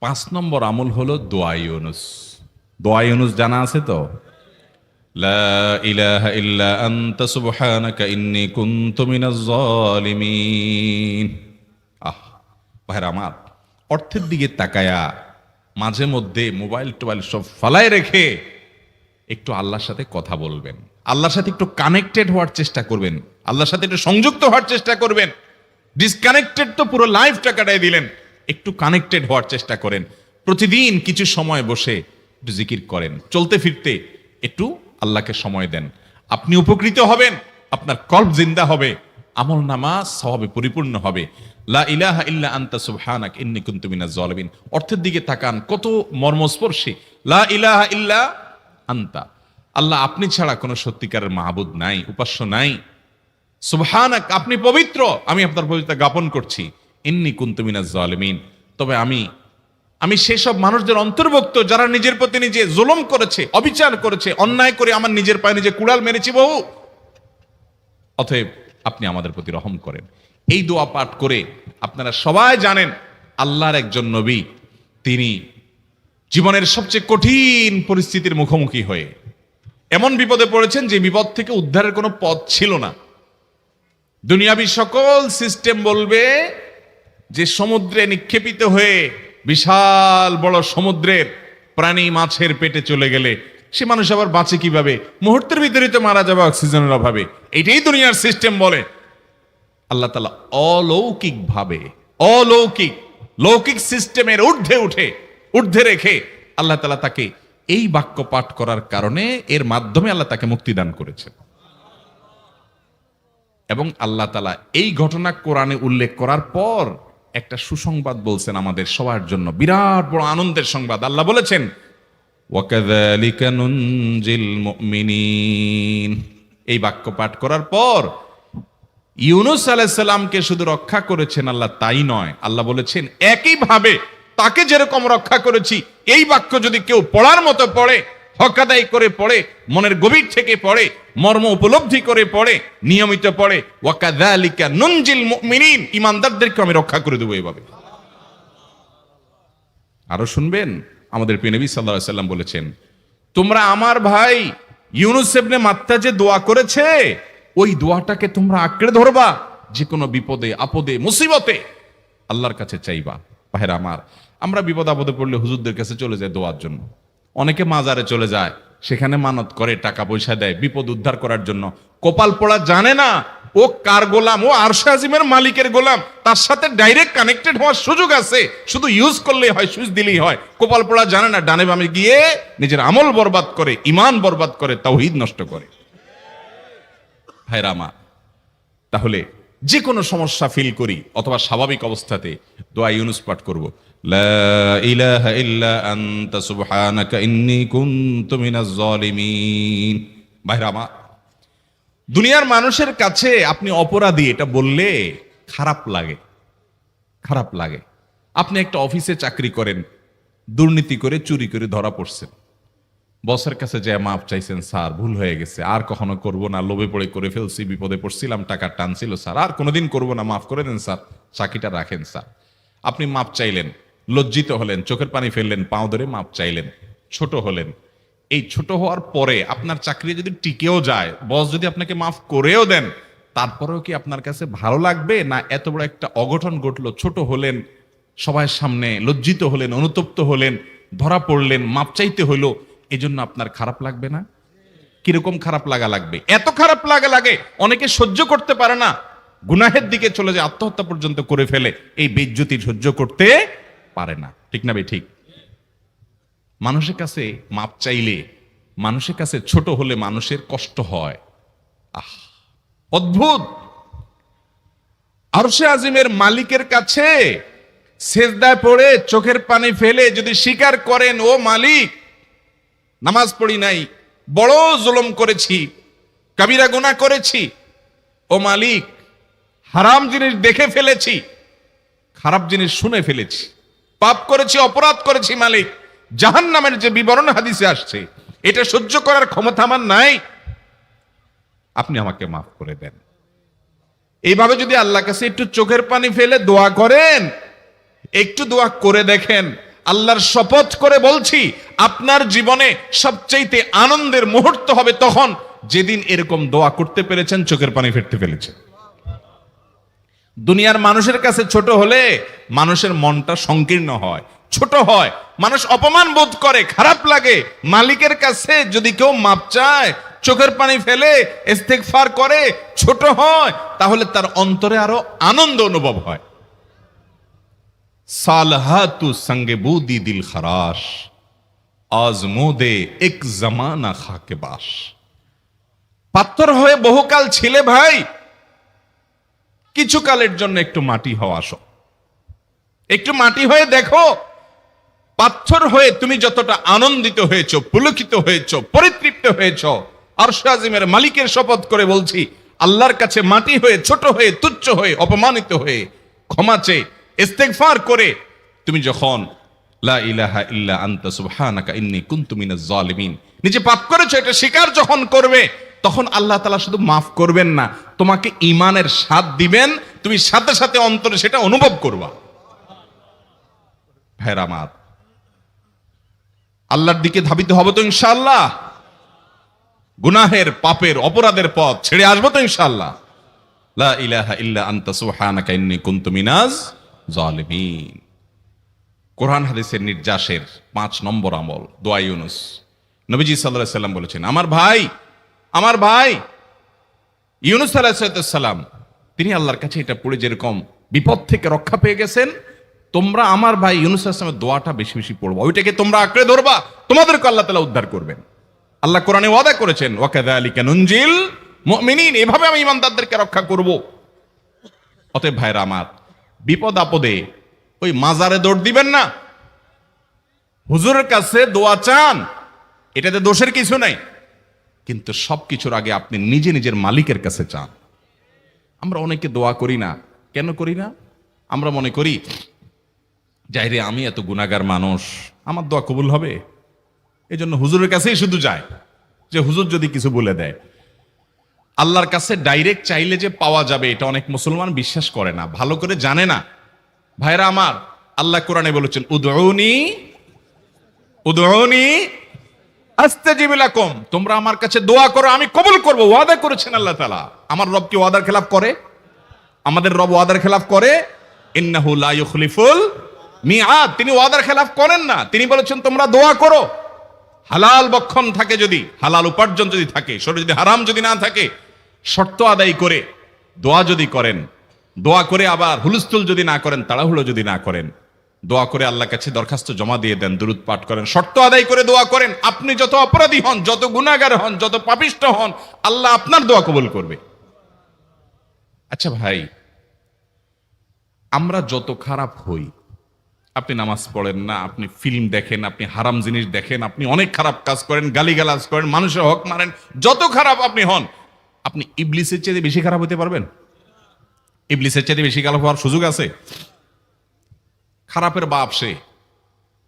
5 নম্বর আমল হলো দোয়া ইউনুস। দোয়া ইউনুস জানা আছে তো? লা ইলাহা ইল্লা আনতা সুবহানাকা ইন্নী কুনতু মিনাজ জালিমিন। ভাইরা আমার, অর্থের দিকে তাকায়া মাঝে মধ্যে মোবাইল টোবাইল সব ফালায় রেখে একটু আল্লাহর সাথে কথা বলবেন, আল্লাহর সাথে একটু কানেক্টেড হওয়ার চেষ্টা করবেন, আল্লাহর সাথে একটু সংযুক্ত হওয়ার চেষ্টা করবেন। ডিসকানেক্টেড তো পুরো লাইফটা কাটাই দিলেন, একটু কানেক্টেড হওয়ার চেষ্টা করেন। প্রতিদিন কিছু সময় বসে একটু জিকির করেন, চলতে ফিরতে একটু আল্লাহকে সময় দেন। আপনি উপকৃত হবেন, আপনার কল্ব জিন্দা হবে, আমল নামা সওয়াবে পরিপূর্ণ হবে। লা ইলাহা ইল্লা আনতা সুবহানাক ইন্নী কুনতু মিনাজ জালিমিন। অর্থের দিকে তাকান, কত মর্মস্পর্শী। লা ইলাহা ইল্লা আনতা, আল্লাহ আপনি ছাড়া কোনো সত্যিকারের মাহবুদ নাই, উপাস্য নাই। সুবহানাক, আপনি পবিত্র, আমি আপনার পবিত্রতা জ্ঞাপন করছি। ইন্নী কুনতু মিনাজ জালিমিন, তবে আমি সেসব মানুষদের অন্তর্ভুক্ত যারা নিজের প্রতি নিজে জুলুম করেছে, অবিচার করেছে, অন্যায় করে আমার নিজের পায়ে নিজে কুড়াল মেরেছি বহু। অতএব আপনি আমাদের প্রতি রহম করেন। এই দোয়া পাঠ করে আপনারা সবাই জানেন আল্লাহর একজন নবী, তিনি জীবনের সবচেয়ে কঠিন পরিস্থিতির মুখোমুখি হয়ে এমন বিপদে পড়েছেন যে বিপদ থেকে উদ্ধারের কোনো পথ ছিল না। দুনিয়াবী সকল সিস্টেম বলবে যে সমুদ্রে নিক্ষেপিত হয়ে বিশাল বড় সমুদ্রের প্রাণী মাছের পেটে চলে গেলে সে মানুষ আবার বাঁচে কিভাবে, মুহূর্তের ভিতরে তো মারা যাবে অক্সিজেনের অভাবে। এটাই দুনিয়ার সিস্টেম বলে। আল্লাহ তাআলা অলৌকিক ভাবে, লৌকিক সিস্টেমের ঊর্ধ্বে রেখে আল্লাহ তাআলা তাকে এই বাক্য পাঠ করার কারণে এর মাধ্যমে আল্লাহ তাকে মুক্তি দান করেছেন। এবং আল্লাহ তাআলা এই ঘটনা কোরআনে উল্লেখ করার পর একটা সুসংবাদ বলছেন আমাদের সবার জন্য, বিরাট বড় আনন্দের সংবাদ। আল্লাহ বলেছেন ওয়াকাযালিকা নুনজিল মুমিনিন। এই বাক্য পাঠ করার পর ইউনূস আলাইহিস সালামকে শুধু রক্ষা করেছেন আল্লাহ তাই নয়, আল্লাহ বলেছেন একইভাবে তাকে যেরকম রক্ষা করেছি, এই বাক্য যদি কেউ পড়ার মতো পড়ে, হক আদায় করে পড়ে, মনের গভীর থেকে পড়ে, মর্ম উপলব্ধি করে পড়ে, নিয়মিত পড়ে, ওয়াকাযালিকা নুনজিল মুমিনিন, ঈমানদারদেরকে আমি রক্ষা করে দেব এভাবে। আরো শুনবেন, আমাদের প্রিয় নবী সাল্লাল্লাহু আলাইহি ওয়াসাল্লাম বলেছেন, তোমরা আমার ভাই ইউনূস ইবনে মাত্তা যে দোয়া করেছে, ওই দোয়াটাকে তোমরা আঁকড়ে ধরবা, যে কোনো বিপদে আপদে মুসিবতে আল্লাহর কাছে চাইবা। ভাইরা আমার, আমরা বিপদ আপদে পড়লে হুজুরদের কাছে চলে যায় দোয়ার জন্য, অনেকে মাজারে চলে যায়, সেখানে মানত করে, টাকা পয়সা দেয় বিপদ উদ্ধার করার জন্য। কপাল পোড়া জানে না ও কার গোলাম, ও আরশে আজিমের মালিকের গোলাম, তার সাথে ডাইরেক্ট কানেক্টেড হওয়ার সুযোগ আছে, শুধু ইউজ করলেই হয়, সুইচ দিলেই হয়। কপাল পোড়া জানে না, ডানে বামে গিয়ে নিজের আমল বরবাদ করে, ঈমান বরবাদ করে, তাওহীদ নষ্ট করে। ভাইরা আমার, তাহলে যে কোনো সমস্যা ফিল করি অথবা স্বাভাবিক অবস্থাতে দোয়া ইউনূস পাঠ করব, লা ইলাহা ইল্লা আনতা সুবহানাকা ইন্নী কুনতু মিনাজ জালিমিন। ভাইরা আমার, দুনিয়ার মানুষের কাছে আপনি অপরাধী এটা বললে খারাপ লাগে। আপনি একটা অফিসে চাকরি করেন, দুর্নীতি করে চুরি করে ধরা পড়ছেন, বসের কাছে যায় মাপ চাইছেন, স্যার ভুল হয়ে গেছে, আর কখনো করব না, লোভে পড়ে করে ফেলছি, বিপদে পড়ছিলাম, টাকা টানছিল স্যার, আর কোনোদিন করব না, মাফ করে দেন স্যার, চাকরিটা রাখেন স্যার। আপনি মাপ চাইলেন, লজ্জিত হলেন, চোখের পানি ফেললেন, পাও ধরে মাপ চাইলেন, ছোট হলেন। এই ছোট হওয়ার পরে আপনার চাকরি যদি টিকেও যায়, বস যদি আপনাকে মাফ করেও দেন, তারপরেও কি আপনার কাছে ভালো লাগবে? না এত বড় একটা অঘটন ঘটলো, ছোট হলেন, সবার সামনে লজ্জিত হলেন, অনুতপ্ত হলেন, ধরা পড়লেন, মাপ চাইতে হলো, এজন্য আপনার খারাপ লাগবে না? কিরকম খারাপ লাগবে? এত খারাপ লাগে অনেকে সহ্য করতে পারে না, গুনাহের দিকে চলে যায়, আত্মহত্যা পর্যন্ত করে ফেলে, এই বেইজ্জতি সহ্য করতে পারে না। ঠিক না ভাই? ঠিক। মানুষের কাছে মাপ চাইলে, মানুষের কাছে ছোট হলে মানুষের কষ্ট হয়। অদ্ভুত। আরশে আজিমের মালিকের কাছে সেজদায় পড়ে চোখের পানি ফেলে যদি স্বীকার করেন, ও মালিক, নামাজ পড়ি নাই, বড় জুলুম করেছি, কাবিরা গুনাহ করেছি, ও মালিক, হারাম জিনিস দেখে ফেলেছি, খারাপ জিনিস শুনে ফেলেছি, পাপ করেছি, অপরাধ করেছি মালিক, জাহান্নামের যে বিবরণ হাদিসে আসছে, এটা সহ্য করার ক্ষমতা আমার নাই, আপনি আমাকে মাফ করে দেন। এইভাবে যদি আল্লাহর কাছে একটু চোখের পানি ফেলে দোয়া করেন, একটু দোয়া করে দেখেন, আল্লাহর শপথ করে বলছি, আপনার জীবনে সবচাইতে আনন্দের মুহূর্ত হবে তখন যেদিন এরকম দোয়া করতে পেরেছেন, চোখের পানি ফেলতে পেরেছেন। দুনিয়ার মানুষের কাছে ছোট হলে মানুষের মনটা সংকীর্ণ হয়, ছোট হয়, মানুষ অপমান বোধ করে, খারাপ লাগে। মালিকের কাছে যদি কেউ মাপ চায়, চোখের পানি ফেলে, ইস্তেগফার করে, ছোট হয়, তাহলে তার অন্তরে আরো আনন্দ অনুভব হয়। সালহাতু সঙ্গে বুদি দিল খরাশ, আজমোদে এক জামানা খাকে বাস। পাথর হয়ে বহুকাল ছিলে ভাই, কিছু কালের জন্য একটু মাটি হও, আসো, একটু মাটি হয়ে দেখো। পাথর হয়ে তুমি যতটা আনন্দিত হয়েছো, পুলকিত হয়েছো, পরিতৃপ্ত হয়েছো, আরশে আজিমের মালিকের শপথ করে বলছি, আল্লাহর কাছে মাটি হয়ে, ছোট হয়ে, তুচ্ছ হয়ে, অপমানিত হয়ে, ক্ষমা চেয়ে, ইস্তেগফার করে তুমি যখন লা ইলাহা ইল্লা আনতা সুবহানাকা ইন্নী কুনতু মিনাজ জালিমিন, নিজে পাপ করেছো এটা স্বীকার যখন করবে, তখন আল্লাহ তাআলা শুধু মাফ করবেন না, তোমাকে ঈমানের স্বাদ দিবেন, তুমি সাথে সাথে অন্তরে সেটা অনুভব করবা। ভাইরা আমার, আল্লাহর দিকে ধাবিত হব তো ইনশাআল্লাহ? গুনাহের, পাপের, অপরাধের পথ ছেড়ে আসবো তো ইনশাআল্লাহ? লা ইলাহা ইল্লা আনতা সুবহানাকা ইন্নী কুনতু মিনাজ জালিমিন। কোরআন হাদিসের নির্যাসের 5 নম্বর আমল দোয়া ইউনুস। নবীজি সাল্লাল্লাহু আলাইহি সাল্লাম বলেছেন, আমার ভাই ইউনুস আলাইহিস সালাম, তিনি আল্লাহর কাছে এটা পড়ে যেরকম বিপদ থেকে রক্ষা পেয়ে গেছেন, তোমরা আমার ভাই ইউনুস আলাইহিস সালামের দোয়াটা বেশি বেশি পড়বা, ওইটাকে তোমরা আঁকড়ে ধরবা, তোমাদেরকে আল্লাহ তাআলা উদ্ধার করবেন। আল্লাহ কোরআনে ওয়াদা করেছেন, ওয়া কাযালিকা নুনজিল মুমিনিন, এভাবে আমি ঈমানদারদেরকে রক্ষা করব। অতএব ভাইরা আমার, বিপদ আপদে ওই মাজারে দৌড় দিবেন না, হুজুরের কাছে দোয়া চান, এটাতে দোষের কিছু নাই, কিন্তু সবকিছুর আগে আপনি নিজে নিজের মালিকের কাছে চান। আমরা অনেকে দোয়া করি না, কেন করি না? আমরা মনে করি যাই রে, আমি এত গুনাহগার মানুষ, আমার দোয়া কবুল হবে, এই জন্য হুজুরের কাছেই শুধু যায়, যে হুজুর যদি কিছু বলে দেয়। আল্লাহর কাছে ডাইরেক্ট চাইলে যে পাওয়া যাবে, এটা অনেক মুসলমান বিশ্বাস করে না, ভালো করে জানে না। ভাইরা আমার, আল্লাহ কোরআনে বলেছেন, উদউনি আস্তাজিব লাকুম, তোমরা আমার কাছে দোয়া করো, আমি কবুল করব, ওয়াদা করেছেন আল্লাহ তাআলা। আমার রব কি ওয়াদার খেলাফ করে? আমাদের রব ওয়াদার খেলাফ করে? ইন্নাহু লা ইউখলিফুল মিআদ, তিনি ওয়াদার খেলাফ করেন না। তিনি বলেছেন তোমরা দোয়া করো, হালাল বক্ষণ থাকে, যদি হালাল উপার্জন যদি থাকে, শরীরে যদি হারাম যদি না থাকে, শর্ত আদায় করে দোয়া যদি করেন, দোয়া করে আবার হুলস্থুল যদি না করেন, তাড়াহুড়ো যদি না করেন, দোয়া করে আল্লাহর কাছে দরখাস্ত জমা দিয়ে দেন, দুরূদ পাঠ করেন, শর্ত আদায় করে দোয়া করেন, আপনি যত অপরাধী হন, যত গুনাহগার হন, যত পাপিষ্ঠ হন, আল্লাহ আপনার দোয়া কবুল করবে। আচ্ছা ভাই, আমরা যত খারাপ হই, আপনি নামাজ পড়েন না, আপনি ফিল্ম দেখেন, আপনি হারাম জিনিস দেখেন, আপনি অনেক খারাপ কাজ করেন, গালিগালাজ করেন, মানুষের হক মারেন, যত খারাপ আপনি হন, আপনি ইবলিসের চেয়ে বেশি খারাপ হতে পারবেন? ইবলিসের চেয়ে বেশি খারাপ হওয়ার সুযোগ আছে? খারাপের বাপ সে,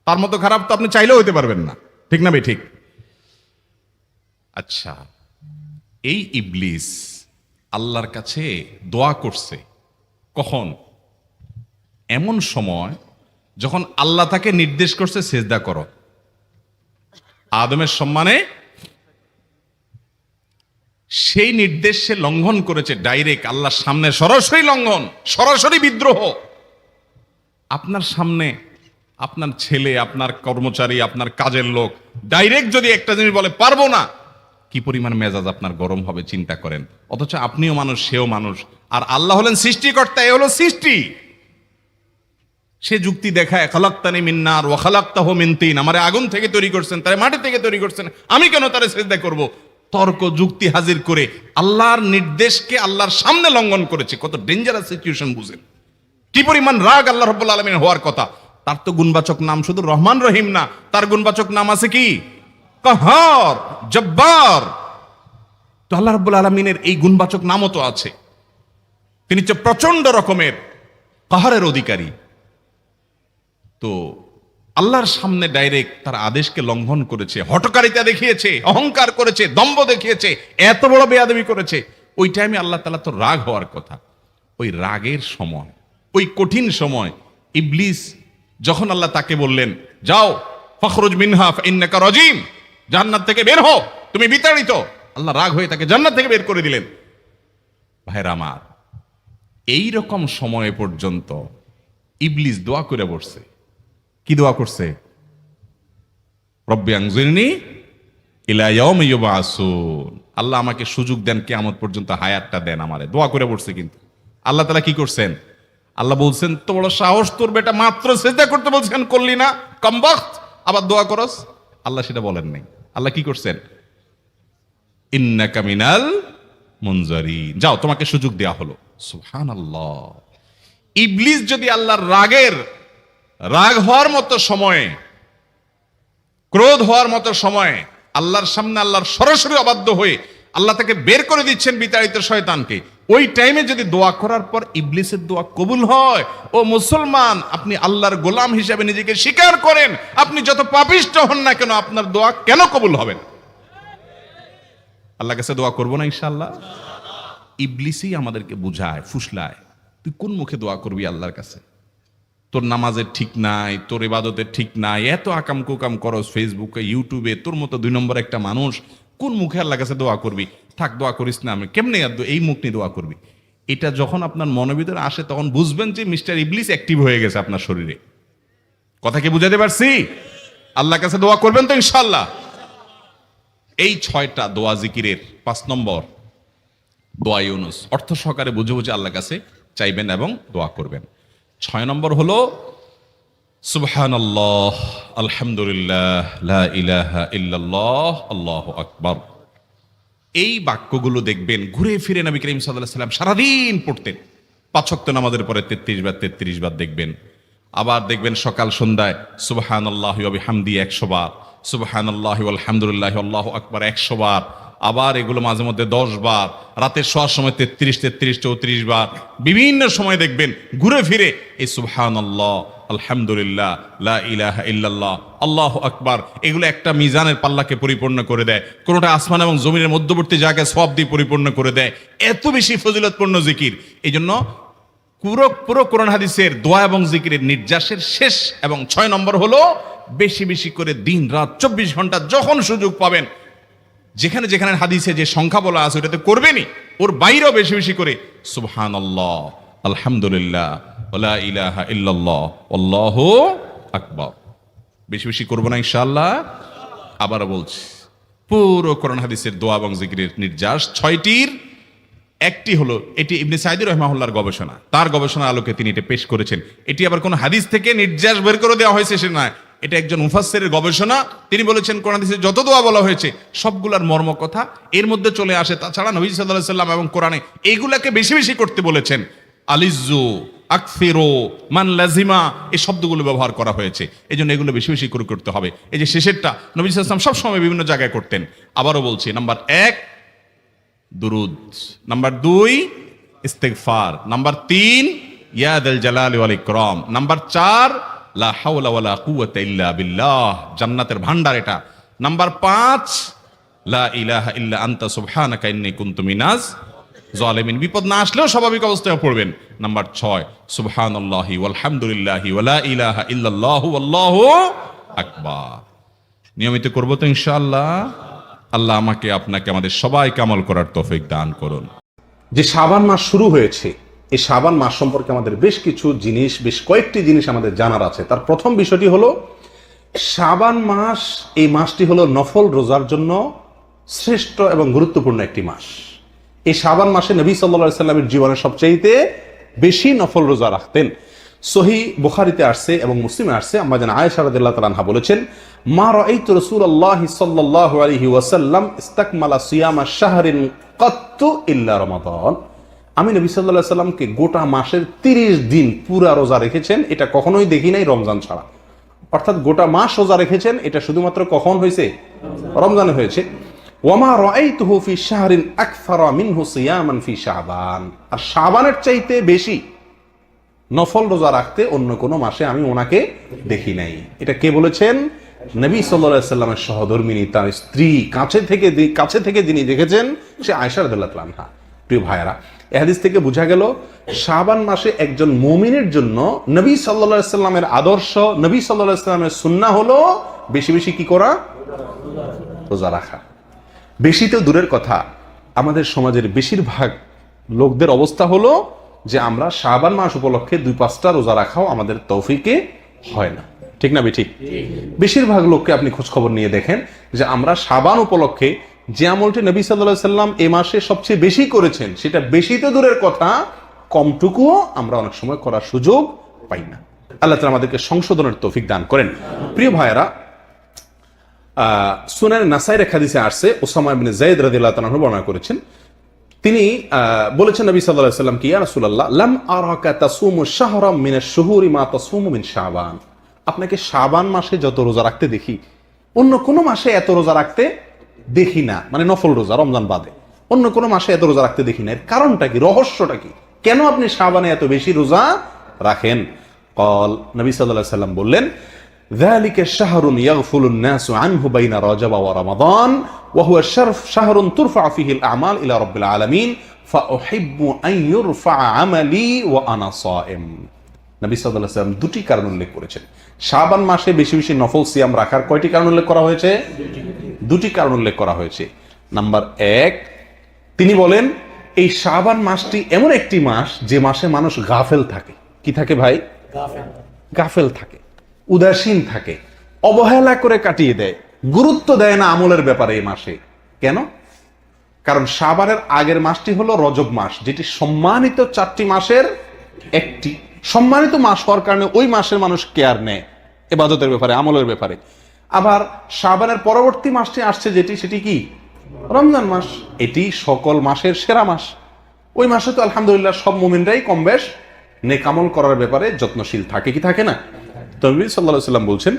তার মতো খারাপ তো আপনি চাইলেও হতে পারবেন না, ঠিক না ভাই? ঠিক। আচ্ছা, এই ইবলিস আল্লাহর কাছে দোয়া করছে কখন? এমন সময় যখন আল্লাহ তাকে নির্দেশ করছে সেজদা করো। আদমের সম্মানে সেই নির্দেশ সে লঙ্ঘন করেছে, ডাইরেক্ট আল্লাহর সামনে সরাসরি লঙ্ঘন, সরাসরি বিদ্রোহ। আপনার সামনে আপনার ছেলে, আপনার কর্মচারী, আপনার কাজের লোক ডাইরেক্ট যদি একটা জিনিস বলে পারবো না, কি পরিমাণ মেজাজ আপনার গরম হবে চিন্তা করেন। অথচ আপনিও মানুষ, সেও মানুষ, আর আল্লাহ হলেন সৃষ্টিকর্তা, এ হলো সৃষ্টি। সে যুক্তি দেখায়, খালাকতানি মিন নার ওয়া খালাকতাহু মিন তিন, আমারে আগুন থেকে তৈরি করছেন, তারে মাটি থেকে তৈরি করছেন, আমি কেন তারে সিজদা করব? তর্ক যুক্তি হাজির করে আল্লাহর নির্দেশকে আল্লাহর সামনে লঙ্ঘন করেছে। কত ডেঞ্জারাস সিচুয়েশন বুঝেন, কি পরিমাণ রাগ আল্লাহ রাব্বুল আলামিন হওয়ার কথা। তার তো গুণবাচক নাম শুধু রহমান রহিম না, তার গুণবাচক নাম আছে কি? কাহার, জব্বার। তো আল্লাহ রাব্বুল আলামিনের এই গুণবাচক নামও তো আছে। তিনি হচ্ছে প্রচন্ড রকমের কাহারের অধিকারী। তো আল্লাহর সামনে ডাইরেক্ট তার আদেশকে লঙ্ঘন করেছে, হঠকারিতা দেখিয়েছে, অহংকার করেছে, দম্ভ দেখিয়েছে, এত বড় বেয়াদবি করেছে। ওই টাইমে আল্লাহ তাআলা তো রাগ হওয়ার কথা। ওই রাগের সময়, ওই কঠিন সময় ইবলিস যখন আল্লাহ তাকে বললেন, যাও ফখরুজ মিনহা ফাইন্নাকা রাজিম, জান্নাত থেকে বের হও, তুমি বিতাড়িত, আল্লাহ রাগ হয়ে তাকে জান্নাত থেকে বের করে দিলেন। ভাইরা আমার, এই রকম সময় পর্যন্ত ইবলিস দোয়া করে বসছে। কি দোয়া করছে? রব্বি আনজিরনি ইলা ইয়াউমি ইউবআসুন, আল্লাহ আমাকে সুযোগ দেন, কিয়ামত পর্যন্ত হায়াতটা দেন আমারে, দোয়া করে বসছে। কিন্তু আল্লাহ তাআলা কি করছেন? আল্লাহ বলছেন, তো বড় সাহস তোর বেটা, মাত্র সিজদা করতে বলছেন করলি না, কমবখত, আবার দোয়া করস? আল্লাহ সেটা বলেন নাই। আল্লাহ কি করছেন? ইন্নাকা মিনাল মুনজারিন, যাও তোমাকে সুযোগ দেয়া হলো। সুবহানাল্লাহ। ইবলিস যদি আল্লাহর রাগ হওয়ার মতো সময়ে, ক্রোধ হওয়ার মতো সময়ে আল্লাহর সামনে আল্লাহর সরাসরি অবাধ্য হয়ে আল্লাহ তাকে বের করে দিচ্ছেন, বিতাড়িত শয়তানকে, ওই টাইমে যদি দোয়া করার পর ইবলিসের দোয়া কবুল হয়, ও মুসলমান, আপনি আল্লাহর গোলাম হিসেবে নিজেকে স্বীকার করেন, আপনি যত পাপিষ্ঠ হন না কেন, আপনার দোয়া কেন কবুল হবে না? আল্লাহর কাছে দোয়া করবো না ইনশাআল্লাহ? ইবলিসই আমাদেরকে বুঝায়, ফুসলায়, তুই কোন মুখে দোয়া করবি আল্লাহর কাছে? তোর নামাজের ঠিক নাই, তোর ইবাদতের ঠিক নাই, এত আকাম কুকাম করস ফেসবুকে ইউটিউবে, তোর মতো 2 নম্বর একটা মানুষ, কোন মুখে আল্লাহর কাছে দোয়া করবি? থাক, দোয়া করিস না, আমি কেমনে এই মুখ নিয়ে দোয়া করবি? এটা যখন আপনার মনের ভিতরে আসে তখন বুঝবেন যে মিস্টার ইবলিস অ্যাক্টিভ হয়ে গেছে আপনার শরীরে। কথা কি বুঝাতে পারছি? আল্লাহর কাছে দোয়া করবেন তো ইনশাআল্লাহ? এই 6টা দোয়া জিকিরের 5 নম্বর দোয়া ইউনুস, অর্থ সহকারে বুঝে বুঝে আল্লাহর কাছে চাইবেন এবং দোয়া করবেন। 6 নম্বর হলো সুবহানাল্লাহ, আলহামদুলিল্লাহ, লা ইলাহা ইল্লাল্লাহ, আল্লাহু আকবার। এই বাক্যগুলো দেখবেন ঘুরে ফিরে নবী করিম সাল্লাল্লাহু আলাইহি ওয়াসাল্লাম সারাদিন পড়তেন। 5 ওয়াক্ত নামাজের পরে 33 বার দেখবেন। আবার দেখবেন সকাল সন্ধ্যায় সুবহানাল্লাহি ওয়া বিহামদিহি 100 বার, সুবহানাল্লাহি ওয়াল হামদুলিল্লাহি আল্লাহু আকবার 100 বার। আবার এগুলো মাঝে মধ্যে 10 বার, রাতের শোয়ার সময় 33, 34 বার। বিভিন্ন সময় দেখবেন ঘুরে ফিরে এই সুবহানাল্লাহ, আলহামদুলিল্লাহ, লা ইলাহা ইল্লাল্লাহ, আল্লাহু আকবার, এগুলো একটা মিজানের পাল্লাকে পরিপূর্ণ করে দেয়। কোনোটা আসমান এবং জমিনের মধ্যবর্তী জায়গায় সওয়াব দিয়ে পরিপূর্ণ করে দেয়। এত বেশি ফজিলতপূর্ণ জিকির। এই জন্য পুরো কোরআন হাদিসের দোয়া এবং জিকিরের নির্যাসের শেষ এবং 6 নম্বর হলো বেশি বেশি করে দিন রাত 24 ঘন্টা যখন সুযোগ পাবেন, যেখানে যেখানে হাদিসে যে সংখ্যা বলা আছে ওটাতে করবেনই, ওর বাইরেও বেশি বেশি করে সুবহানাল্লাহ, আলহামদুলিল্লাহ, ওয়া ইলাহা ইল্লাল্লাহ, আল্লাহু আকবার বেশি বেশি করব না ইনশাআল্লাহ? আবার বলছি, পুরো কোরআন হাদিসের দোয়া এবং জিকিরের নির্যাস 6টির একটি হলো, এটি ইবনে সাঈদী রাহিমাহুল্লাহর গবেষণা, তার গবেষণার আলোকে তিনি এটা পেশ করেছেন। এটি আবার কোন হাদিস থেকে নির্যাস বের করে দেওয়া হয়েছে সে নয়, এটা একজন মুফাসসিরের গবেষণা। তিনি বলেছেন কোরআন হাদিসে যত দোয়া বলা হয়েছে সবগুলার মর্ম কথা এর মধ্যে চলে আসে। তাছাড়া নবী সাল্লাল্লাহু আলাইহি সাল্লাম এবং কোরআনে এইগুলাকে বেশি বেশি করতে বলেছেন। আলিজ্জু, আকফিরু, মান লাজিমা, এই শব্দগুলো ব্যবহার করা হয়েছে। এই জন্য এগুলো বেশি বেশি করে করতে হবে। এই যে শেষেরটা নবী সাল্লাল্লাহু আলাইহি ওয়াসাল্লাম সবসময় বিভিন্ন জায়গায় করতেন। আবারও বলছি, নাম্বার 1 দুরুদ, নাম্বার 2 ইস্তিগফার, নাম্বার 3 ইয়া দাল জালালি ওয়াল ইকরাম, নাম্বার 4 লা হাওলা ওয়ালা কুওয়াতা ইল্লা বিল্লাহ, জান্নাতের ভান্ডার এটা, নাম্বার 5 লা ইলাহা ইল্লা আনতা সুবহানাকা ইন্নী কুনতু মিনাজ জালিমিন, বিপদ না আসলেও স্বাভাবিক অবস্থায় পড়বেন। নাম্বার 6 সুবহানাল্লাহি ওয়াল হামদুলিল্লাহি ওয়া লা ইলাহা ইল্লাল্লাহু আল্লাহু আকবার। নিয়মিত করব তো ইনশাআল্লাহ? আল্লাহ আমাকে আপনাকে আমাদের সবাইকে আমল করার তৌফিক দান করুন। যে শাবান মাস শুরু হয়েছে, এই শাবান মাস সম্পর্কে আমাদের বেশ কিছু জিনিস, বেশ কয়েকটি জিনিস আমাদের জানার আছে। তার প্রথম বিষয়টি হলো শাবান মাস, এই মাসটি হলো নফল রোজার জন্য শ্রেষ্ঠ এবং গুরুত্বপূর্ণ একটি মাস। এই শাবান মাসে নবী সাল্লাল্লাহু আলাইহি সাল্লামের জীবনে সবচাইতে বেশি নফল রোজা রাখতেন। সহিহ বুখারীতে আসছে এবং মুসলিমে আসছে, আম্মা জান আয়েশা রাদিয়াল্লাহু তাআলা আনহা বলেছেন, মা রাআইতু রাসূলুল্লাহি সাল্লাল্লাহু আলাইহি ওয়াসাল্লাম ইসতাকমালা সিয়ামা শাহরিন কাত্তু ইল্লা রমাদান। আমি নবী সাল্লাল্লাহু আলাইহি সাল্লামকে গোটা মাসের 30 দিন পুরা রোজা রেখেছেন, এটা কখনোই দেখি নাই রমজান ছাড়া। অর্থাৎ গোটা মাস রোজা রেখেছেন, এটা শুধুমাত্র কখন হয়েছে? রমজানে হয়েছে। ওয়ামা রাআইতুহু ফি শাহরিন আকসারা মিনহু সিয়ামান ফি শাবান, আর শাবানের চাইতে বেশি নফল রোজা রাখতে অন্য কোনো মাসে আমি ওনাকে দেখি নাই। এটা কে বলেছেন? নবী সাল্লাল্লাহু আলাইহি সাল্লামের সহধর্মিনী, তার স্ত্রী, কাছে থেকে যিনি দেখেছেন সে আয়েশা রাদিয়াল্লাহু আনহা। প্রিয় ভাইয়েরা, এই হাদিস থেকে বোঝা গেল শাবান মাসে একজন মুমিনের জন্য নবী সাল্লাল্লাহু আলাইহি সাল্লামের আদর্শ, নবী সাল্লাল্লাহু আলাইহি সাল্লামের সুন্নাহ হলো বেশি বেশি কি করা? রোজা রাখা। বেশি তো দূরের কথা, আমাদের সমাজের বেশিরভাগ লোকদের অবস্থা হলো যে আমরা শাবান মাস উপলক্ষে 2-5টা রোজা রাখাও আমাদের তৌফিকে হয় না। ঠিক না বেঠিক? বেশিরভাগ লোককে আপনি খোঁজ খবর নিয়ে দেখেন যে আমরা শাবান উপলক্ষে যে আমলটি নবী সাল্লাল্লাহু আলাইহি সাল্লাম এই মাসে সবচেয়ে বেশি করেছেন, সেটা বেশি তো দূরের কথা, কমটুকুও আমরা অনেক সময় করার সুযোগ পাই না। আল্লাহ তাআলা আমাদেরকে সংশোধনের তৌফিক দান করেন। প্রিয় ভাইয়েরা, সুনান নাসাইর হাদিসে আসছে, ওসামা ইবনে যায়েদ রাদিয়াল্লাহু তাআলা বর্ণনা করেছেন, তিনি বলেছেন নবী সাল্লাল্লাহু আলাইহি ওয়াসাল্লাম কি, ইয়া রাসূলুল্লাহ, লাম আরাকা তাসুমু শাহরাম মিনাশ শুহুরি মা তাসুমু মিন শাবান, আপনাকে শাবান মাসে যত রোজা রাখতে দেখি অন্য কোন মাসে এত রোজা রাখতে দেখি না, মানে নফল রোজা রমজান বাদে অন্য কোন মাসে এত রোজা রাখতে দেখি না। এর কারণটা কি? রহস্যটা কি? কেন আপনি শাবানে এত বেশি রোজা রাখেন? কল, নবী সাল্লাল্লাহু আলাইহি ওয়াসাল্লাম বললেন, ذلك الشهر يغفل الناس عنه بين رجب ورمضان وهو شهر ترفع فيه الأعمال إلى رب العالمين فأحب أن يرفع عملي وأنا صائم। নবী সাল্লাল্লাহু আলাইহি ওয়াসাল্লাম দুটি কারণ উল্লেখ করেছেন। শাবান মাসে বেশি বেশি নফল সিয়াম রাখার কয়টি কারণ উল্লেখ করা হয়েছে? দুটি কারণ উল্লেখ করা হয়েছে। নাম্বার 1, তিনি বলেন এই শাবান মাসটি এমন একটি মাস যে মাসে মানুষ গাফেল থাকে। কি থাকে ভাই? গাফেল থাকে, উদাসীন থাকে, অবহেলা করে কাটিয়ে দেয়, গুরুত্ব দেয় না আমলের ব্যাপারে এই মাসে। কেন? কারণ শাবানের আগের মাসটি হলো রজব মাস, যেটি সম্মানিত 4টি মাসের একটি। সম্মানিত মাস হওয়ার কারণে ওই মাসের মানুষ কেয়ার নেয় ইবাদতের ব্যাপারে, আমলের ব্যাপারে। আবার শাবানের পরবর্তী মাসটি আসছে যেটি, সেটি কি? রমজান মাস। এটি সকল মাসের সেরা মাস। ওই মাসে তো আলহামদুলিল্লাহ সব মুমিনরাই কম বেশ নেক আমল করার ব্যাপারে যত্নশীল থাকে, কি থাকে না? তো নবী সাল্লাল্লাহু আলাইহি ওয়াসাল্লাম বলছেন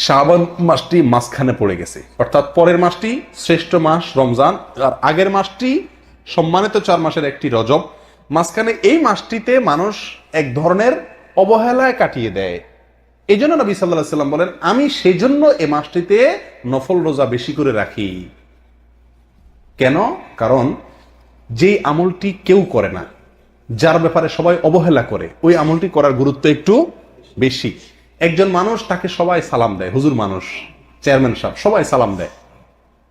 শাবান মাসটি মাঝখানে পড়ে গেছে, অর্থাৎ পরের মাসটি শ্রেষ্ঠ মাস রমজান, আর আগের মাসটি সম্মানিত 4 মাসের একটি রজব। মাঝখানে এই মাসটিতে মানুষ এক ধরনের অবহেলায় কাটিয়ে দেয়। এই জন্য নবী সাল্লাল্লাহু আলাইহি ওয়াসাল্লাম বলেন আমি সেই জন্য এই মাসটিতে নফল রোজা বেশি করে রাখি। কেন? কারণ যে আমলটি কেউ করে না, যার ব্যাপারে সবাই অবহেলা করে, ওই আমলটি করার গুরুত্ব একটু বেশি। একজন মানুষ, তাকে সবাই সালাম দেয়, হুজুর মানুষ, চেয়ারম্যান সাহেব, সবাই সালাম দেয়,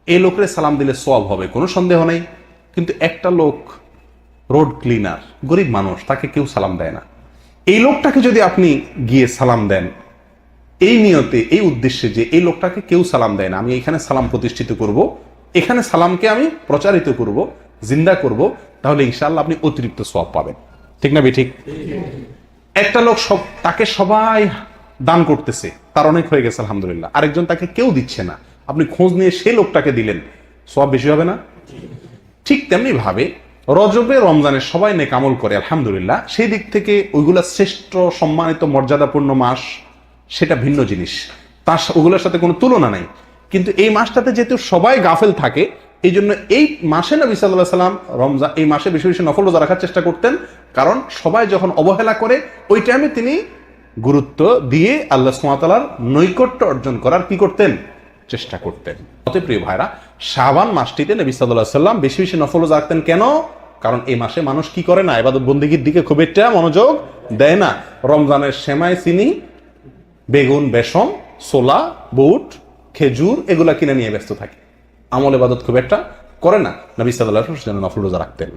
এই লোকের সালাম দিলে সওয়াব হবে, কোনো সন্দেহ নেই। কিন্তু একটা লোক রোড ক্লিনার, গরিব মানুষ, তাকে কেউ সালাম দেয় না। এই লোকটাকে যদি আপনি গিয়ে সালাম দেন এই নিয়তে, এই উদ্দেশ্যে যে এই লোকটাকে কেউ সালাম দেয় না, আমি এখানে সালাম প্রতিষ্ঠিত করব, এখানে সালামকে আমি প্রচারিত করব, জিন্দা করব, তাহলে ইনশাআল্লাহ আপনি অতিরিক্ত সওয়াব পাবেন। ঠিক না ঠিক? একটা লোক তাকে সবাই দান করতেছে, তার অনেক হয়ে গেছে আলহামদুলিল্লাহ, আরেকজন তাকে কেউ দিচ্ছে না, আপনি খোঁজ নিয়ে সেই লোকটাকে দিলেন, সওয়াব বেশি হবে না? ঠিক তেমনি ভাবে রজবে রমজানে সবাই নেক আমল করে আলহামদুলিল্লাহ, সেই দিক থেকে ওইগুলা শ্রেষ্ঠ সম্মানিত মর্যাদাপূর্ণ মাস, সেটা ভিন্ন জিনিস, তার ওগুলোর সাথে কোনো তুলনা নাই। কিন্তু এই মাসটাতে যেহেতু সবাই গাফেল থাকে, এই জন্য এই মাসে নবী সাল্লাল্লাহু আলাইহি ওয়াসাল্লাম রমজান এই মাসে বেশি বেশি নফল রোজা রাখার চেষ্টা করতেন। কারণ সবাই যখন অবহেলা করে, ওই টাইমে তিনি গুরুত্ব দিয়ে আল্লাহ সুবহানাহু ওয়া তাআলার নৈকট্য অর্জন করার কি করতেন? চেষ্টা করতেন। অতএব প্রিয় ভাইরা, শাবান মাসটিতে নবী সাল্লাল্লাহু আলাইহি ওয়াসাল্লাম বেশি বেশি নফল রোজা রাখতেন। কেন? কারণ এই মাসে মানুষ কি করে না? ইবাদত বন্দেগীর দিকে খুব একটা মনোযোগ দেয় না। রমজানের সেমাই, চিনি, বেগুন, বেসন, ছোলা, বুট, খেজুর এগুলা কিনে নিয়ে ব্যস্ত থাকে, আমল ইবাদত খুব একটা করে না। নবী সাল্লাল্লাহু আলাইহি ওয়াসাল্লাম নফল রোজা রাখতেন।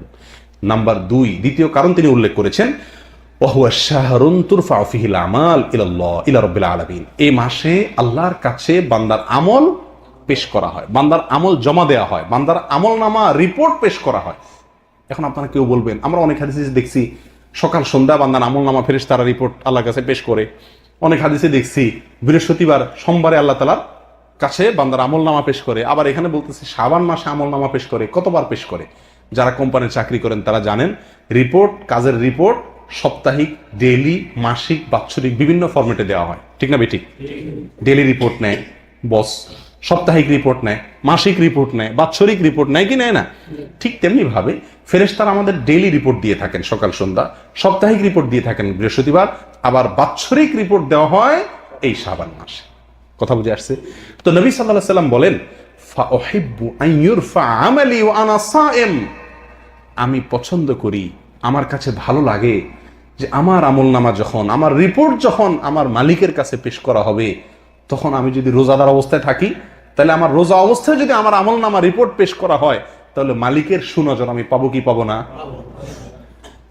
নাম্বার 2, দ্বিতীয় কারণ তিনি উল্লেখ করেছেন, ওয়াহুয়া শাহরুন তুরফাউ ফিহিল আমাল ইলাল্লাহ ইলা রাব্বিল আলামিন। এই মাসে আল্লাহর কাছে বান্দার আমল পেশ করা হয়, বান্দার আমল জমা দেওয়া হয়, বান্দার আমলনামা রিপোর্ট পেশ করা হয়। এখন আপনারা কেউ বলবেন, আমরা অনেক হাদিসে দেখছি সকাল সন্ধ্যা বান্দার আমলনামা ফেরেশতারা রিপোর্ট আল্লাহর কাছে পেশ করে। অনেক হাদিসে দেখছি বৃহস্পতিবার, সোমবারে আল্লাহ তাআলার কাছে বান্দার আমলনামা পেশ করে। আবার এখানে বলতেছে শাবান মাসে আমলনামা পেশ করে। কতবার পেশ করে? যারা কোম্পানির চাকরি করেন তারা জানেন, রিপোর্ট, কাজের রিপোর্ট সাপ্তাহিক, ডেইলি, মাসিক, বাৎসরিক বিভিন্ন ফরম্যাটে দেওয়া হয়। ঠিক না বেঠিক? ডেইলি রিপোর্ট নেয় বস, সাপ্তাহিক রিপোর্ট নেয়, মাসিক রিপোর্ট নেয়, বাৎসরিক রিপোর্ট নেয় কি নেয় না? ঠিক তেমনি ভাবে ফেরেশতারা আমাদের ডেইলি রিপোর্ট দিয়ে থাকেন সকাল সন্ধ্যা, সাপ্তাহিক রিপোর্ট দিয়ে থাকেন বৃহস্পতিবার, আবার বাৎসরিক রিপোর্ট দেওয়া হয় এই শাবান মাসে। কথা বুঝে আসছে? তো নবী সাল্লাল্লাহু আলাইহি ওয়াসাল্লাম বলেন, ফাউহিব্বু আন ইউরফা আমালি ওয়া আনা সাইম। আমি পছন্দ করি, আমার কাছে ভালো লাগে যে আমার আমলনামা যখন, আমার রিপোর্ট যখন আমার মালিকের কাছে পেশ করা হবে, তখন আমি যদি রোজাদার অবস্থায় থাকি, তাহলে আমার রোজা অবস্থায় যদি আমার আমলনামা রিপোর্ট পেশ করা হয়, তাহলে মালিকের সুনজর আমি পাবো কি পাবো না?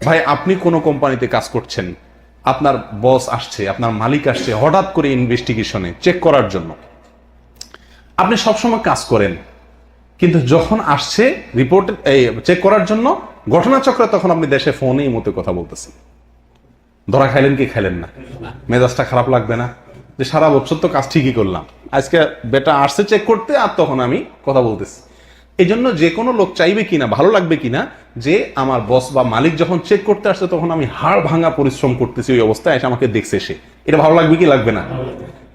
ভাই, আপনি কোন কোম্পানিতে কাজ করছেন, আপনার বস আসছে, আপনার মালিক আসছে হঠাৎ করে ইনভেস্টিগেশনে চেক করার জন্য, আপনি সবসময় কাজ করেন, কিন্তু যখন আসছে রিপোর্ট চেক করার জন্য ঘটনাচক্রে, তখন আপনি দেশে ফোনে এই মতো কথা বলতেছেন। ধরা খাইলেন কি খাইলেন না? মেজাজটা খারাপ লাগবে না? যে সারা বছর তো কাজ ঠিকই করলাম, আজকে বেটা আসছে চেক করতে, আর তখন আমি কথা বলতেছি। এই জন্য যে কোনো লোক চাইবে কিনা, ভালো লাগবে কিনা যে আমার বস বা মালিক যখন চেক করতে আসছে, তখন আমি হাড় ভাঙা পরিশ্রম করতেছি, ওই অবস্থায় এসে আমাকে দেখছে সে, এটা ভালো লাগবে কি লাগবে না?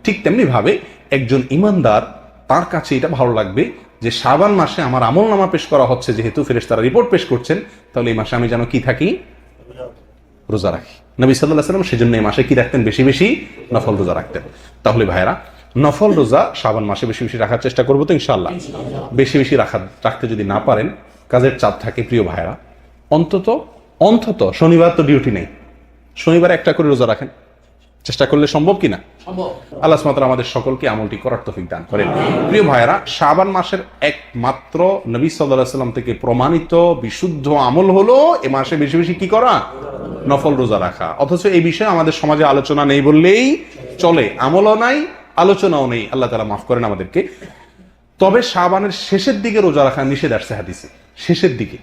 ঠিক তেমনি ভাবে একজন ইমানদার, তার কাছে এটা ভালো লাগবে যে শাবান মাসে আমার আমলনামা পেশ করা হচ্ছে, যেহেতু ফেরেশতারা রিপোর্ট পেশ করছেন, তাহলে এই মাসে আমি যেন কি থাকি? রোজা রাখি। নবী সাল্লাল্লাহু আলাইহি ওয়াসাল্লাম সেজন্য এই মাসে কি রাখতেন? বেশি বেশি নফল রোজা রাখতেন। তাহলে ভাইরা, নফল রোজা শাবান মাসে বেশি বেশি রাখার চেষ্টা করবো তো ইনশাআল্লাহ। বেশি বেশি রাখতে যদি না পারেন, কাজের চাপ থাকে প্রিয় ভাইরা, অন্তত শনিবার তো ডিউটি নেই, শনিবার একটা করে রোজা রাখেন, চেষ্টা করলে সম্ভব কিনা? আল্লাহ সুবহানাহু ওয়া তাআলা আমাদের সকলকে আমলটি করার তৌফিক দান করেন। প্রিয় ভাইরা, শাবান মাসের একমাত্র নবী সাল্লাল্লাহু আলাইহি ওয়াসাল্লাম থেকে প্রমাণিত বিশুদ্ধ আমল হলো এ মাসে বেশি বেশি কি করা? নফল রোজা রাখা। অথচ এই বিষয়ে আমাদের সমাজে আলোচনা নেই বললেই চলে, আমলও নাই, আলোচনাও নেই। আল্লাহ তাআলা মাফ করেন আমাদেরকে। তবে শাবানের শেষের দিকে রোজা রাখা নিষেধ আসছে হাদিসে। শেষের দিকে,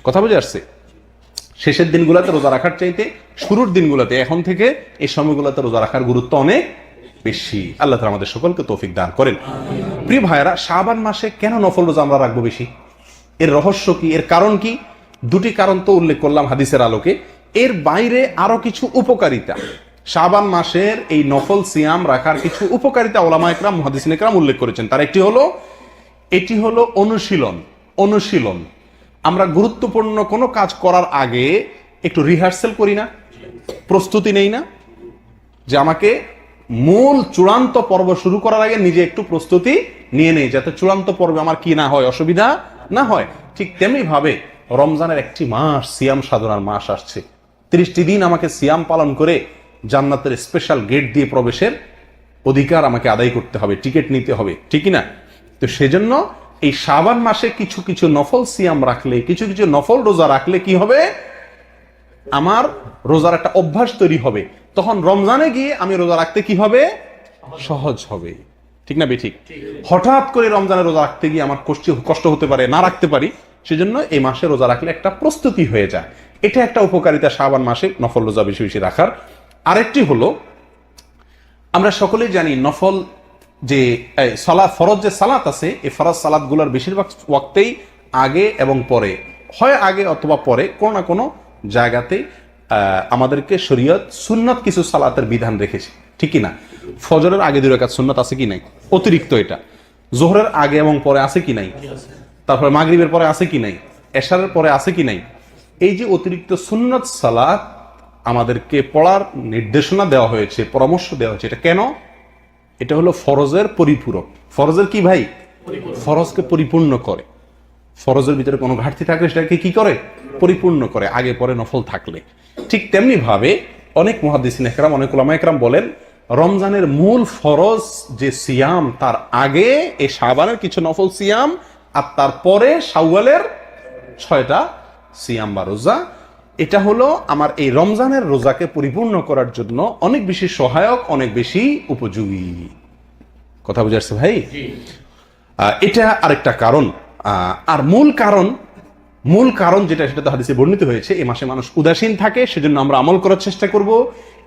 কথা বুঝে আসছে? শেষের দিনগুলোতে রোজা রাখার চাইতে শুরুর দিনগুলোতে, এখন থেকে এই সময়গুলোতে রোজা রাখার গুরুত্ব অনেক বেশি। আল্লাহ তাআলা আমাদের সকলকে তৌফিক দান করেন। প্রিয় ভাইয়েরা, শাবান মাসে কেন নফল রোজা আমরা রাখবো বেশি? এর রহস্য কি? এর কারণ কি? দুটি কারণ তো উল্লেখ করলাম হাদিসের আলোকে। এর বাইরে আরো কিছু উপকারিতা, শাবান মাসের এই নফল সিয়াম রাখার কিছু উপকারিতা ওলামা ইকরাম, মুহাদ্দিসিন ইকরাম উল্লেখ করেছেন। তার একটি হলো, এটি হলো অনুশীলন। আমরা গুরুত্বপূর্ণ কোনো কাজ করার আগে একটু রিহার্সেল করি না, প্রস্তুতি নেই না, যে আমাকে মূল চূড়ান্ত পর্ব শুরু করার আগে নিজে একটু প্রস্তুতি নিয়ে নেই, যাতে চূড়ান্ত পর্বে আমার কি না হয়, অসুবিধা না হয়। ঠিক তেমনি ভাবে রমজানের একটি মাস, সিয়াম সাধনার মাস আসছে। 30টি দিন আমাকে সিয়াম পালন করে জান্নাতের স্পেশাল গেট দিয়ে প্রবেশের অধিকার আমাকে আদায় করতে হবে, টিকিট নিতে হবে, ঠিক না? তো সেজন্য এই শাবান মাসে কিছু কিছু নফল সিয়াম রাখলে, কিছু কিছু নফল রোজা রাখলে কি হবে? আমার রোজার একটা অভ্যাস তৈরি হবে। তখন রমজানে গিয়ে আমি রোজা রাখতে কি হবে? সহজ হবে, ঠিক না বেঠিক? হঠাৎ করে রমজানে রোজা রাখতে গিয়ে আমার কষ্ট হতে পারে, না রাখতে পারি। সেজন্য এই মাসে রোজা রাখলে একটা প্রস্তুতি হয়ে যায়। এটা একটা উপকারিতা শাবান মাসে নফল রোজা বেশি বেশি রাখার। আরেকটি হলো, আমরা সকলেই জানি নফল যে ফরজ যে সালাত আছে, এই ফরজ সালাত গুলার বেশিরভাগ ওয়াক্তেই আগে এবং পরে হয়, আগে অথবা পরে কোনো না কোনো জায়গাতে আমাদেরকে শরীয়ত সুন্নাত কিছু সালাতের বিধান রেখেছে, ঠিক না? ফজরের আগে 2 রাকাত সুন্নাত আছে কি নাই? অতিরিক্ত এটা। জোহরের আগে এবং পরে আছে কি নাই? তারপরে মাগরিবের পরে আছে কি নাই? এশারের পরে আছে কি নাই? এই যে অতিরিক্ত সুন্নাত সালাত আমাদেরকে পড়ার নির্দেশনা দেওয়া হয়েছে, পরামর্শ দেওয়া হয়েছে। এটা কেন? এটা হলো ফরজের পরিপূরক। ফরজের কি ভাই? ফরজকে পরিপূর্ণ করে। ফরজের ভিতরে কোনো ঘাটতি থাকলে সেটাকে কি করে? পরিপূর্ণ করে, আগে পরে নফল থাকলে। ঠিক তেমনি ভাবে অনেক মুহাদ্দিসিন ইকরাম, অনেক উলামা ইকরাম বলেন, রমজানের মূল ফরজ যে সিয়াম, তার আগে এই শাবানের কিছু নফল সিয়াম, আর তারপরে শাওয়ালের 6টা সিয়াম বা রোজা। এটা হলো আমার এই রমজানের রোজাকে পরিপূর্ণ করার জন্য অনেক বেশি সহায়ক, অনেক বেশি উপযোগী। কথা বুঝে আসছে ভাই? এটা আরেকটা কারণ। আর মূল কারণ যেটা, সেটা তো হাদিসে বর্ণিত হয়েছে, এই মাসে মানুষ উদাসীন থাকে, সেজন্য আমরা আমল করার চেষ্টা করব।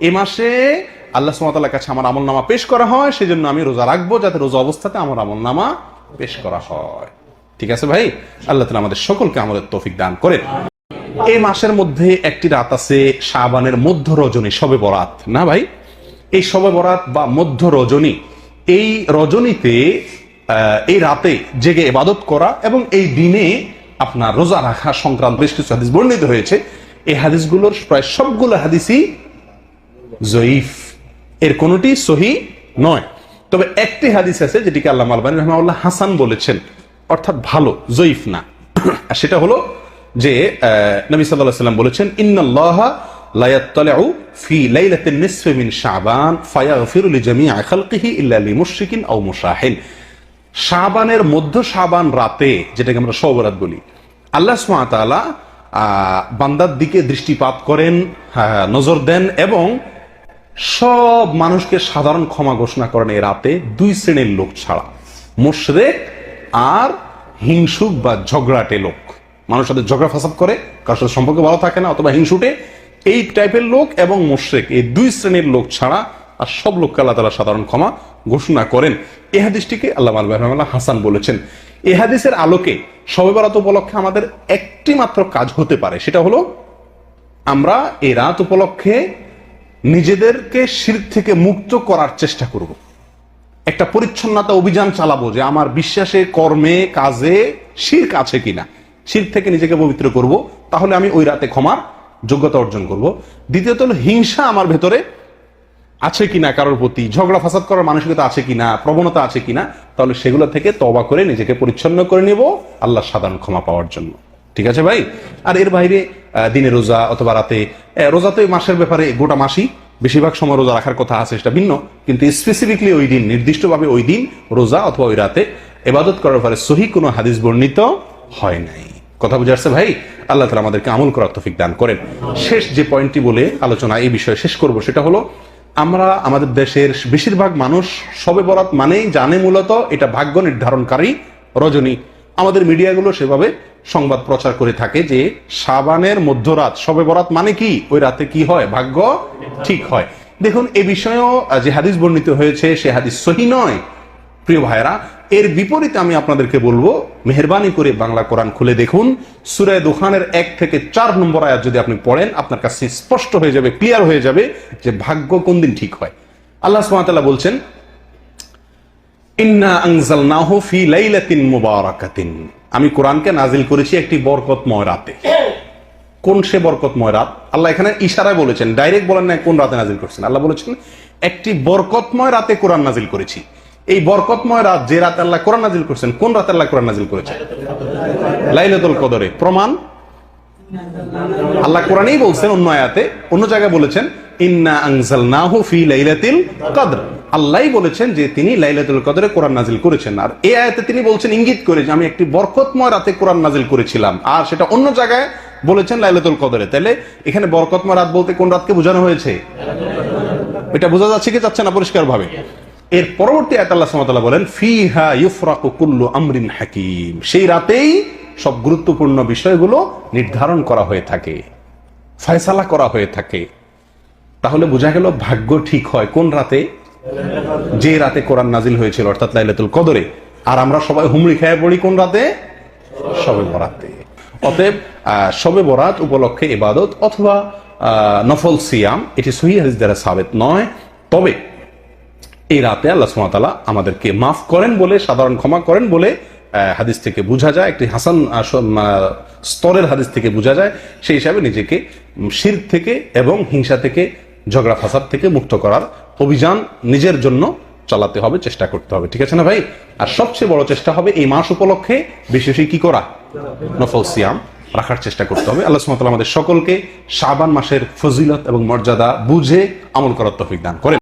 এই মাসে আল্লাহ সুবহানাহু ওয়া তাআলার কাছে আমার আমলনামা পেশ করা হয়, সেজন্য আমি রোজা রাখবো, যাতে রোজা অবস্থাতে আমার আমলনামা পেশ করা হয়। ঠিক আছে ভাই? আল্লাহ তাআলা আমাদের সকলকে আমলের তৌফিক দান করেন। এই মাসের মধ্যে একটি রাত আছে, শাবানের মধ্য রজনী, শবে বরাত না ভাই? এই শবে বরাত বা মধ্য রজনী, এই রজনীতে, এই রাতে জেগে ইবাদত করা এবং এই দিনে আপনার রোজা রাখা সংক্রান্ত বেশ কিছু হাদিস বর্ণিত হয়েছে। এই হাদিসগুলোর প্রায় সবগুলো হাদিসই জয়ীফ, এর কোনোটি সহিহ নয়। তবে একটি হাদিস আছে যেটিকে আল্লামা আলবানী রাহিমাহুল্লাহ হাসান বলেছেন, অর্থাৎ ভালো, জয়ীফ না। আর সেটা হলো যে নবী সাল্লাল্লাহু আলাইহি ওয়াসাল্লাম বলেছেন, ইন্নাল্লাহা লা ইয়াত্তালিউ ফি লাইলাতিন নিসফি মিন শাবান ফায়াগফিরু লিজামিই খালকিহি ইল্লা লিমুশরিকিন আও মুশাহিন। শাবানের মধ্য শাবান রাতে, যেটাকে আমরা শবে বরাত বলি, আল্লাহ সুবহানাহু ওয়া তাআলা বান্দার দিকে দৃষ্টিপাত করেন, নজর দেন এবং সব মানুষকে সাধারণ ক্ষমা ঘোষণা করেন এই রাতে, 2 শ্রেণীর লোক ছাড়া, মুশরিক আর হিংসুক বা ঝগড়াটে লোক। মানুষের সাথে ঝগড়া ফাসাদ করে, কারোর সাথে সম্পর্ক ভালো থাকে না, অথবা হিংসুটে, এই টাইপের লোক এবং মুশরিক, এই 2 শ্রেণীর লোক ছাড়া আর সব লোককে আল্লাহ তাআলা সাধারণ ক্ষমা ঘোষণা করেন। এই হাদিসটিকে আল্লামা আলবানী রাহিমাহুল্লাহ হাসান বলেছেন। এই হাদিসের আলোকে শবে বরাত উপলক্ষে আমাদের একটি মাত্র কাজ হতে পারে, সেটা হলো আমরা এই রাত উপলক্ষে নিজেদেরকে শিরক থেকে মুক্ত করার চেষ্টা করব। একটা পরিচ্ছন্নতা অভিযান চালাবো, যে আমার বিশ্বাসে, কর্মে, কাজে শিরক আছে কিনা, শিরক থেকে নিজেকে পবিত্র করব। তাহলে আমি ওই রাতে ক্ষমার যোগ্যতা অর্জন করব। দ্বিতীয়ত হলো হিংসা আমার ভেতরে আছে কিনা, কারোর প্রতি ঝগড়া ফাসাদ করার মানসিকতা আছে কিনা, প্রবণতা আছে কিনা, তাহলে সেগুলো থেকে তওবা করে নিজেকে পরিচ্ছন্ন করে নেব আল্লাহর সাধারণ ক্ষমা পাওয়ার জন্য। ঠিক আছে ভাই? আর এর বাইরে দিনে রোজা অথবা রাতে, রোজা তো এই মাসের ব্যাপারে গোটা মাসই বেশিরভাগ সময় রোজা রাখার কথা আছে, সেটা ভিন্ন, কিন্তু স্পেসিফিকলি ওই দিন, নির্দিষ্টভাবে ওই দিন রোজা অথবা ওই রাতে ইবাদত করার ব্যাপারে সহিহ কোনো হাদিস বর্ণিত হয় নাই। কথা বুঝে আসছে ভাই? আল্লাহ তাআলা আমাদেরকে আমল করার তৌফিক দান করেন। শেষ যে পয়েন্টটি বলে আলোচনা এই বিষয়ে শেষ করব, সেটা হলো আমরা আমাদের দেশের বেশিরভাগ মানুষ শবে বরাত মানেই জানে মূলত এটা ভাগ্য নির্ধারণকারী রজনী। আমাদের মিডিয়াগুলো সেভাবে সংবাদ প্রচার করে থাকে যে শাবানের মধ্যরাত, শবে বরাত মানে কি, ওই রাতে কি হয়, ভাগ্য ঠিক হয়। দেখুন, এ বিষয়েও যে হাদিস বর্ণিত হয়েছে সে হাদিস সহিহ নয় প্রিয় ভাইরা। এর বিপরীতে আমি আপনাদেরকে বলবো, মেহেরবানি করে বাংলা কোরআন খুলে দেখুন, সূরা দুখানের 1 থেকে 4 নম্বর আয়াত যদি আপনি পড়েন, আপনার কাছে স্পষ্ট হয়ে যাবে, ক্লিয়ার হয়ে যাবে যে ভাগ্য কোন দিন ঠিক হয়। আল্লাহ সুবহানাহু ওয়া তাআলা বলছেন, ইন্না আনজালনাহু ফি লাইলাতিন মুবারাকাতিন, আমি কোরআনকে নাজিল করেছি একটি বরকতময় রাতে। কোন সে বরকতময় রাত? আল্লাহ এখানে ইশারায় বলেছেন, ডাইরেক্ট বলেন না কোন রাতে নাজিল করছেন। আল্লাহ বলেছেন একটি বরকতময় রাতে কোরআন নাজিল করেছি। এই বরকতময় রাত, যে রাতে আল্লাহ কোরআন নাজিল করেছেন, কোন রাতে আল্লাহ কোরআন নাজিল করেছেন? লাইলাতুল কদরে। প্রমাণ আল্লাহ কোরআনেই বলছেন, অন্য আয়াতে, অন্য জায়গায় বলেছেন ইন্না আনজালনাহু ফি লাইলাতিল কদর। আল্লাহই বলেছেন যে তিনি লাইলাতুল কদরে কোরআন নাজিল করেছেন। আর এই আয়াতে তিনি বলছেন ইঙ্গিত করে যে আমি একটি বরকতময় রাতে কোরআন নাজিল করেছিলাম, আর সেটা অন্য জায়গায় বলেছেন লাইলাতুল কদরে। তাহলে এখানে বরকতময় রাত বলতে কোন রাতকে বোঝানো হয়েছে? এটা বোঝা যাচ্ছে কি যাচ্ছে না পরিষ্কার ভাবে? এর পরবর্তী আয়াতে আল্লাহ সুবহানাহু ওয়া তাআলা বলেন ফিহা ইউফরাকু কুল্লু আমরিন হাকিম, সেই রাতেই সব গুরুত্বপূর্ণ বিষয়গুলো নির্ধারণ করা হয়ে থাকে, ফয়সালা করা হয়ে থাকে। তাহলে বোঝা গেল ভাগ্য ঠিক হয় কোন রাতে? যে রাতে কোরআন নাজিল হয়েছিল, অর্থাৎ লাইলাতুল কদরে। আর আমরা সবাই হুমড়ি খেয়ে পড়ি কোন রাতে? শবে বরাতে। অতএব শবে বরাত উপলক্ষে ইবাদত অথবা নফল সিয়াম, এটি সহিহ হাদিস দ্বারা সাবিত নয়। তবে এই রাতে আল্লাহ সুবহানাহু ওয়া তাআলা আমাদেরকে মাফ করেন বলে, সাধারণ ক্ষমা করেন বলে হাদিস থেকে বোঝা যায়, একটি হাসান স্তরের হাদিস থেকে বোঝা যায়। সেই হিসাবে নিজেকে শিরক থেকে এবং হিংসা থেকে, ঝগড়া ফাসাদ থেকে মুক্ত করার অভিযান নিজের জন্য চালাতে হবে, চেষ্টা করতে হবে। ঠিক আছে না ভাই? আর সবচেয়ে বড় চেষ্টা হবে এই মাস উপলক্ষে বেশি বেশি কি করা, নফল সিয়াম রাখার চেষ্টা করতে হবে। আল্লাহ সুবহানাহু ওয়া তাআলা আমাদের সকলকে শাবান মাসের ফজিলত এবং মর্যাদা বুঝে আমল করার তৌফিক দান করেন।